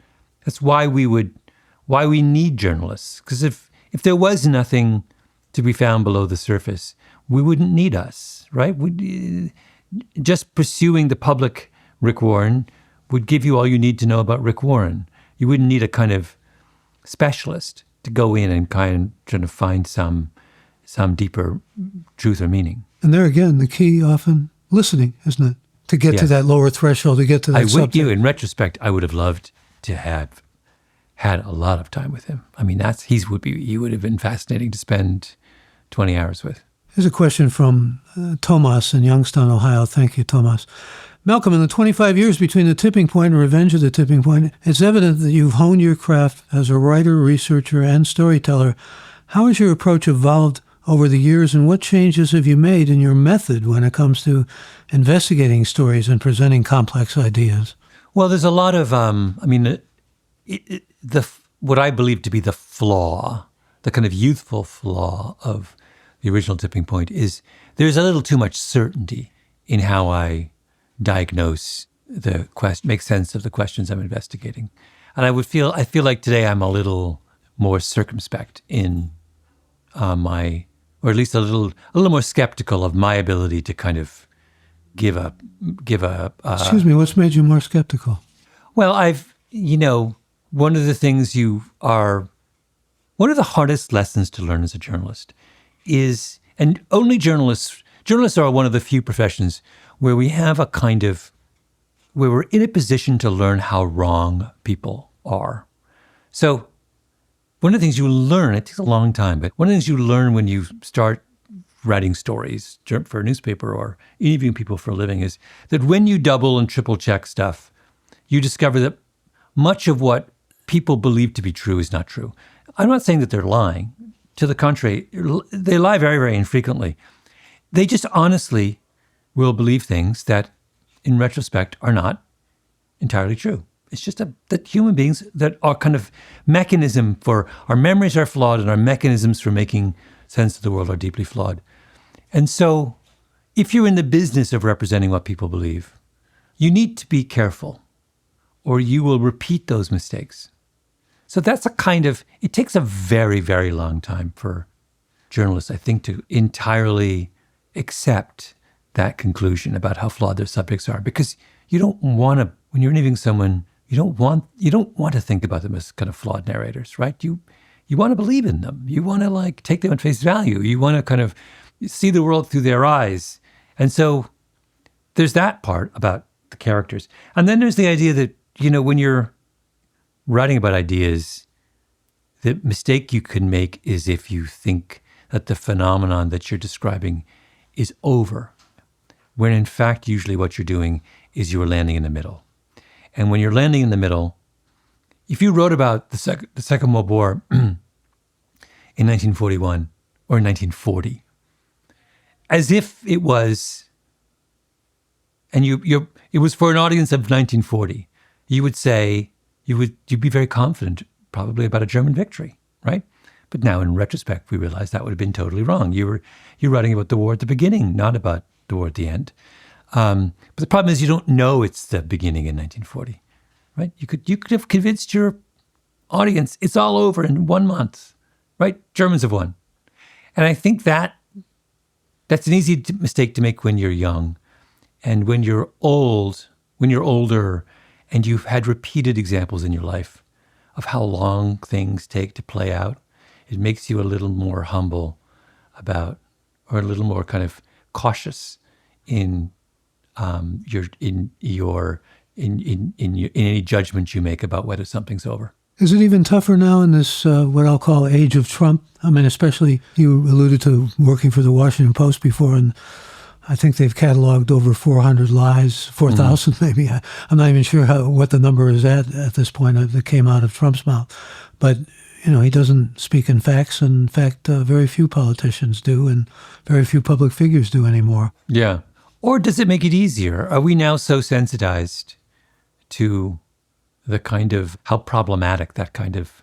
that's why we need journalists. Because if there was nothing to be found below the surface, we wouldn't need us, right? Just pursuing the public Rick Warren would give you all you need to know about Rick Warren. You wouldn't need a kind of specialist to go in and kind of try to find some deeper truth or meaning. And there again, the key often listening, isn't it? To get to that lower threshold, to get to that subject. In retrospect, I would have loved to have had a lot of time with him. I mean, he would have been fascinating to spend 20 hours with. Here's a question from Tomas in Youngstown, Ohio. Thank you, Tomas. Malcolm, in the 25 years between The Tipping Point and Revenge of the Tipping Point, it's evident that you've honed your craft as a writer, researcher, and storyteller. How has your approach evolved over the years, and what changes have you made in your method when it comes to investigating stories and presenting complex ideas? Well, there's a lot of, what I believe to be the flaw, the kind of youthful flaw of the original Tipping Point is there's a little too much certainty in how I diagnose the question, make sense of the questions I'm investigating. And I feel like today I'm a little more circumspect in or at least a little more skeptical of my ability to kind of give a. Excuse me, what's made you more skeptical? Well, one of the hardest lessons to learn as a journalist is, and only journalists are one of the few professions where we're in a position to learn how wrong people are. So one of the things you learn, it takes a long time, but one of the things you learn when you start writing stories for a newspaper or interviewing people for a living is that when you double and triple check stuff, you discover that much of what people believe to be true is not true. I'm not saying that they're lying. To the contrary, they lie very, very infrequently. They just honestly will believe things that, in retrospect, are not entirely true. It's just that human beings, that our kind of mechanism for, our memories are flawed and our mechanisms for making sense of the world are deeply flawed. And so if you're in the business of representing what people believe, you need to be careful or you will repeat those mistakes. So that's it takes a very, very long time for journalists, I think, to entirely accept that conclusion about how flawed their subjects are, because you don't want to, when you're interviewing someone, you don't want to think about them as kind of flawed narrators, right? You want to believe in them. You want to take them at face value. You want to kind of see the world through their eyes. And so there's that part about the characters. And then there's the idea that, when you're writing about ideas, the mistake you can make is if you think that the phenomenon that you're describing is over, when in fact, usually what you're doing is you're landing in the middle. And when you're landing in the middle, if you wrote about the Second World War in 1941 or 1940, as if it was, and it was for an audience of 1940, you would say, you'd be very confident probably about a German victory, right? But now in retrospect, we realize that would have been totally wrong. You're writing about the war at the beginning, not about the war at the end. But the problem is you don't know it's the beginning in 1940, right? You could have convinced your audience it's all over in 1 month, right? Germans have won. And I think that's an easy mistake to make when you're young. And when you're older and you've had repeated examples in your life of how long things take to play out, it makes you a little more humble about, or a little more kind of cautious in any judgment you make about whether something's over. Is it even tougher now in this, what I'll call age of Trump? I mean, especially you alluded to working for the Washington Post before, and I think they've cataloged over 400 lies, 4,000 maybe. I'm not even sure what the number is at this point that came out of Trump's mouth. But, he doesn't speak in facts. And in fact, very few politicians do, and very few public figures do anymore. Yeah. Or does it make it easier? Are we now so sensitized to the kind of how problematic that kind of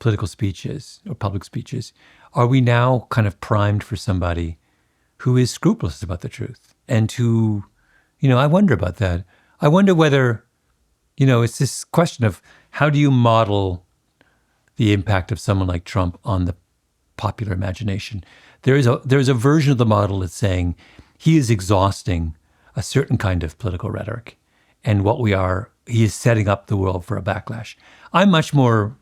political speech is, or public speech is? Are we now kind of primed for somebody who is scrupulous about the truth and who, I wonder about that. I wonder whether, it's this question of how do you model the impact of someone like Trump on the popular imagination? There is a version of the model that's saying he is exhausting a certain kind of political rhetoric, and he is setting up the world for a backlash. I'm much more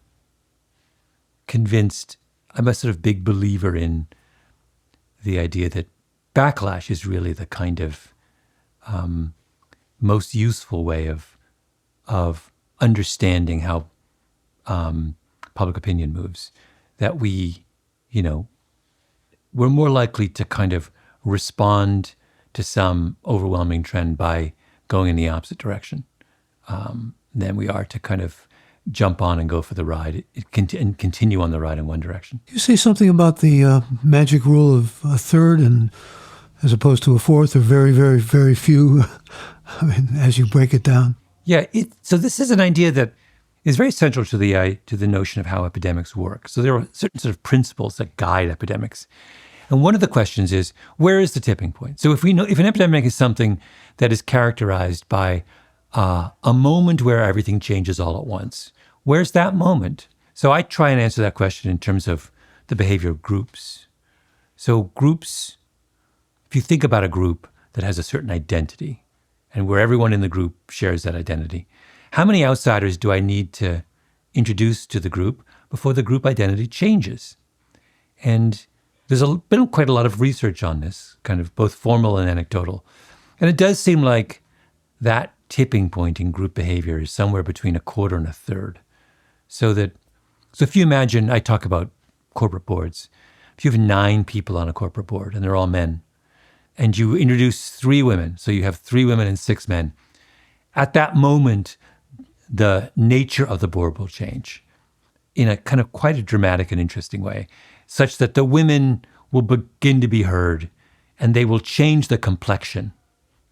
convinced, I'm a sort of big believer in the idea that backlash is really the kind of most useful way of understanding how public opinion moves. That we're more likely to kind of respond to some overwhelming trend by going in the opposite direction than we are to kind of jump on and go for the ride and continue on the ride in one direction. You say something about the magic rule of a third, and as opposed to a fourth, or very, very, very few, I mean, as you break it down. Yeah, so this is an idea that is very central to the notion of how epidemics work. So there are certain sort of principles that guide epidemics. And one of the questions is, where is the tipping point? So if an epidemic is something that is characterized by a moment where everything changes all at once, where's that moment? So I try and answer that question in terms of the behavior of groups. So groups, if you think about a group that has a certain identity and where everyone in the group shares that identity, how many outsiders do I need to introduce to the group before the group identity changes? And there's been quite a lot of research on this, kind of both formal and anecdotal. And it does seem like that tipping point in group behavior is somewhere between a quarter and a third. So if you imagine, I talk about corporate boards. If you have 9 people on a corporate board and they're all men, and you introduce 3 women, so you have 3 women and 6 men, at that moment, the nature of the board will change in a kind of quite a dramatic and interesting way, such that the women will begin to be heard and they will change the complexion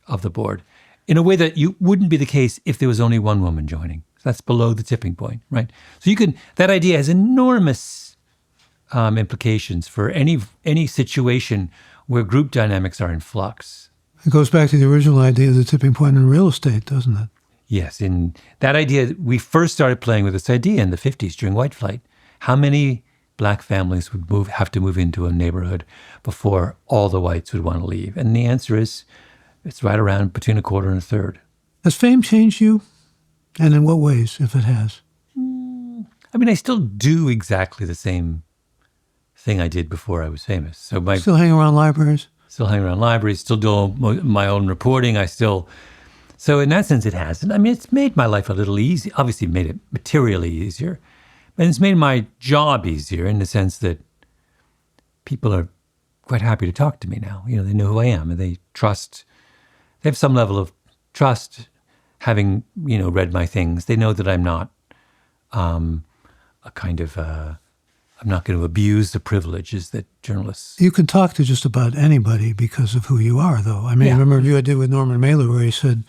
of the board in a way that wouldn't be the case if there was only one woman joining. So that's below the tipping point, right? So that idea has enormous implications for any situation where group dynamics are in flux. It goes back to the original idea of the tipping point in real estate, doesn't it? Yes, in that idea, we first started playing with this idea in the 50s during white flight. How many black families would have to move into a neighborhood before all the whites would want to leave? And the answer is, it's right around between a quarter and a third. Has fame changed you? And in what ways, if it has? I mean, I still do exactly the same thing I did before I was famous. So Still hang around libraries? Still hang around libraries, still do my own reporting. So in that sense, it has. I mean, it's made my life a little easy. Obviously, it made it materially easier. And it's made my job easier in the sense that people are quite happy to talk to me now. You know, they know who I am and they have some level of trust having, read my things. They know that I'm not I'm not going to abuse the privileges that journalists. You can talk to just about anybody because of who you are, though. I mean, I remember you I did with Norman Mailer where he said,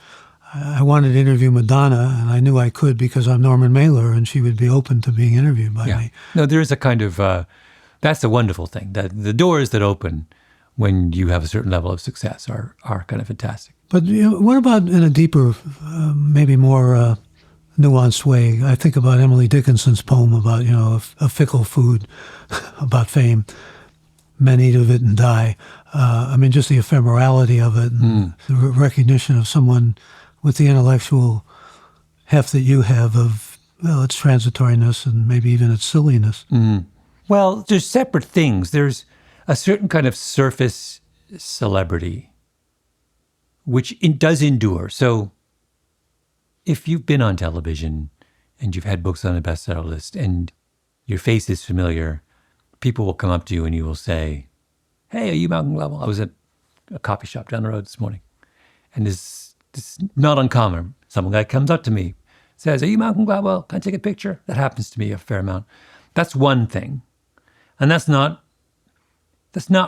I wanted to interview Madonna, and I knew I could because I'm Norman Mailer, and she would be open to being interviewed by me. No, there is a kind of, that's a wonderful thing. That the doors that open when you have a certain level of success are kind of fantastic. But what about in a deeper, maybe more nuanced way? I think about Emily Dickinson's poem about, a fickle food, about fame. Men eat of it and die. Just the ephemerality of it, and the recognition of someone with the intellectual heft that you have of, its transitoriness and maybe even its silliness. Well, there's separate things. There's a certain kind of surface celebrity, which does endure. So if you've been on television and you've had books on a bestseller list and your face is familiar, people will come up to you and you will say, hey, are you Malcolm Gladwell? I was at a coffee shop down the road this morning. And it's not uncommon. Some guy comes up to me, says, are you Malcolm Gladwell? Can I take a picture? That happens to me a fair amount. That's one thing. And that's not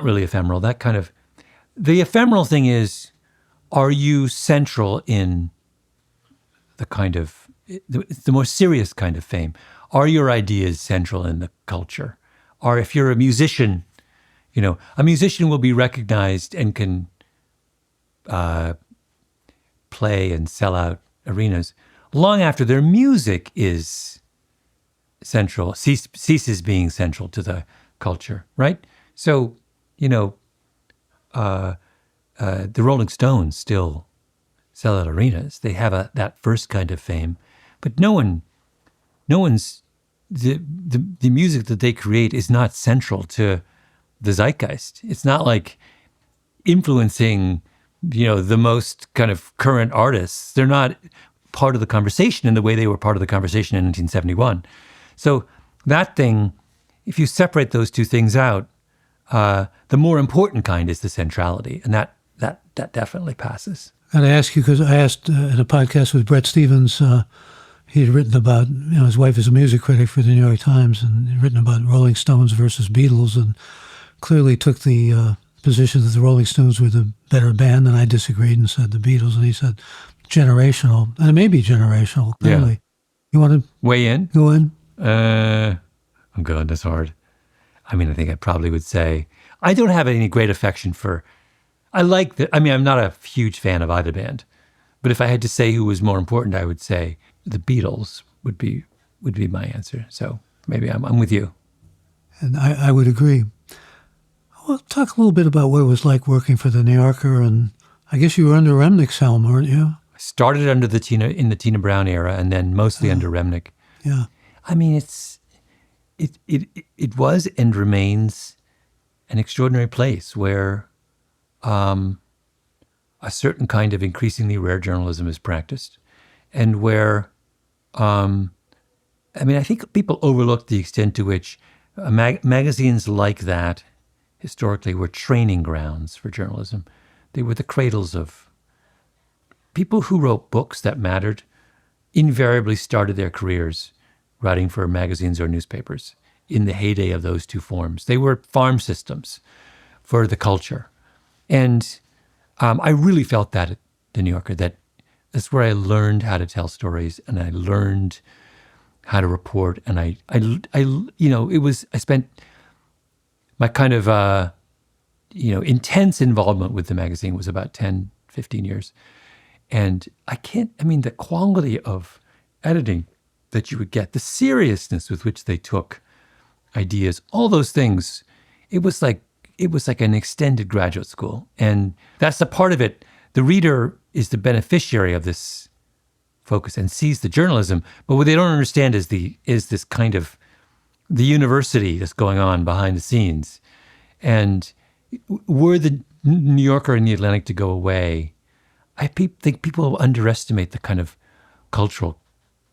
really ephemeral. The ephemeral thing is, are you central in the kind of, the more serious kind of fame? Are your ideas central in the culture? Or if you're a musician, a musician will be recognized and can play and sell out arenas long after their music is central, ceases being central to the culture, right? So, the Rolling Stones still sell out arenas. They have that first kind of fame, but no one's the music that they create is not central to the zeitgeist. It's not like influencing, the most kind of current artists. They're not part of the conversation in the way they were part of the conversation in 1971. So that thing, if you separate those two things out, the more important kind is the centrality, and that definitely passes. And I ask you, because I asked in a podcast with Bret Stephens, he had written about, his wife is a music critic for the New York Times, and he'd written about Rolling Stones versus Beatles, and clearly took the position that the Rolling Stones were the better band, and I disagreed and said the Beatles, and he said generational, and it may be generational, clearly. Yeah. You want to weigh in? Go in? I'm good, that's hard. I think I probably would say, I don't have any great affection for, I'm not a huge fan of either band, but if I had to say who was more important, I would say the Beatles would be my answer. So maybe I'm with you. And I would agree. Well, talk a little bit about what it was like working for the New Yorker, and I guess you were under Remnick's helm, weren't you? I started under in the Tina Brown era, and then mostly under Remnick. Yeah. It was and remains an extraordinary place where a certain kind of increasingly rare journalism is practiced, and where I think people overlook the extent to which magazines like that historically were training grounds for journalism. They were the cradles of people who wrote books that mattered invariably started their careers writing for magazines or newspapers in the heyday of those two forms. They were farm systems for the culture. And I really felt that at The New Yorker, that's where I learned how to tell stories, and I learned how to report. And I spent my kind of, intense involvement with the magazine was about 10, 15 years. And the quality of editing that you would get, the seriousness with which they took ideas, all those things, it was like an extended graduate school. And that's the part of it. The reader is the beneficiary of this focus and sees the journalism, but what they don't understand is this kind of the university that's going on behind the scenes. And were the New Yorker and the Atlantic to go away, I think people underestimate the kind of cultural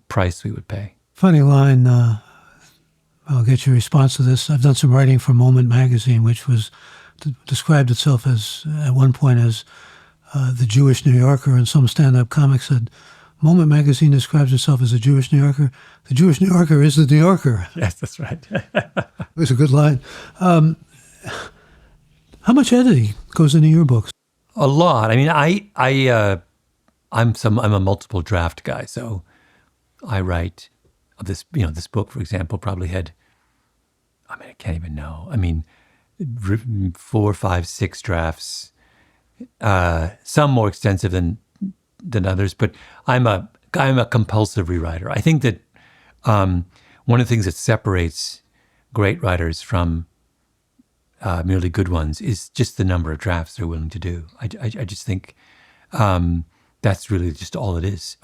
price we would pay. Funny line, I'll get your response to this. I've done some writing for Moment magazine, which was described itself as, at one point, as the Jewish New Yorker, and some stand-up comics said, Moment magazine describes itself as a Jewish New Yorker. The Jewish New Yorker is the New Yorker. Yes, that's right. It was a good line. How much editing goes into your books? A lot. I mean, I'm a multiple draft guy, so I write this. This book, for example, probably had. I can't even know. 4, 5, 6 drafts. Some more extensive than others, but I'm a compulsive rewriter. I think that one of the things that separates great writers from merely good ones is just the number of drafts they're willing to do. I just think that's really just all it is.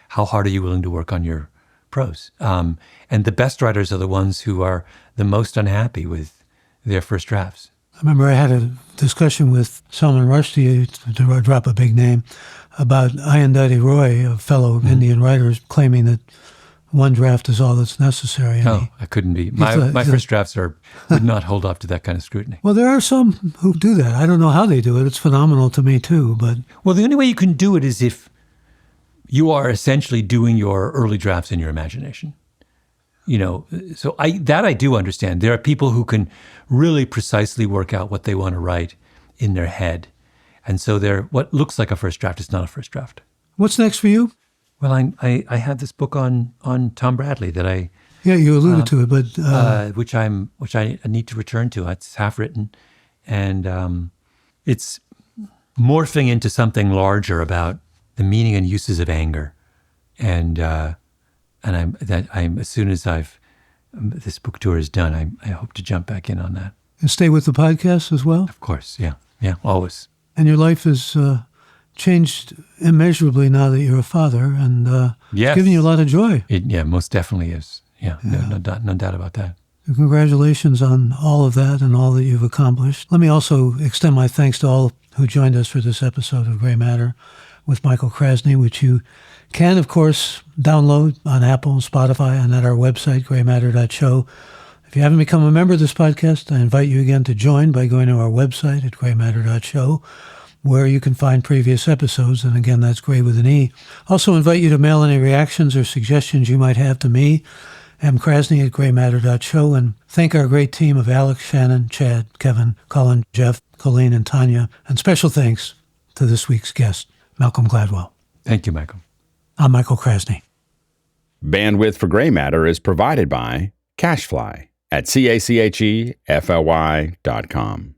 How hard are you willing to work on your prose? And the best writers are the ones who are the most unhappy with their first drafts. I remember I had a discussion with Salman Rushdie, to drop a big name, about Ayandati Roy, a fellow Indian writer, claiming that one draft is all that's necessary. And I couldn't be. My first drafts would not hold up to that kind of scrutiny. Well, there are some who do that. I don't know how they do it. It's phenomenal to me too. But the only way you can do it is if you are essentially doing your early drafts in your imagination. So I do understand. There are people who can really precisely work out what they want to write in their head. And so what looks like a first draft is not a first draft. What's next for you? Well, I have this book on Tom Bradley that I... Yeah, you alluded to it, but... which I need to return to. It's half written. And it's morphing into something larger about the meaning and uses of anger. And I'm as soon as this book tour is done, I hope to jump back in on that. And stay with the podcast as well? Of course, yeah, always. And your life has changed immeasurably now that you're a father, and yes. It's giving you a lot of joy. It most definitely is. Yeah. No doubt about that. Congratulations on all of that and all that you've accomplished. Let me also extend my thanks to all who joined us for this episode of Gray Matter with Michael Krasny, which you can, of course, download on Apple, Spotify, and at our website, graymatter.show. If you haven't become a member of this podcast, I invite you again to join by going to our website at graymatter.show, where you can find previous episodes. And again, that's Gray with an E. Also invite you to mail any reactions or suggestions you might have to me, M. Krasny at graymatter.show, and thank our great team of Alex, Shannon, Chad, Kevin, Colin, Jeff, Colleen, and Tanya. And special thanks to this week's guest, Malcolm Gladwell. Thank you, Michael. I'm Michael Krasny. Bandwidth for Gray Matter is provided by CashFly at CACHEFLY.com.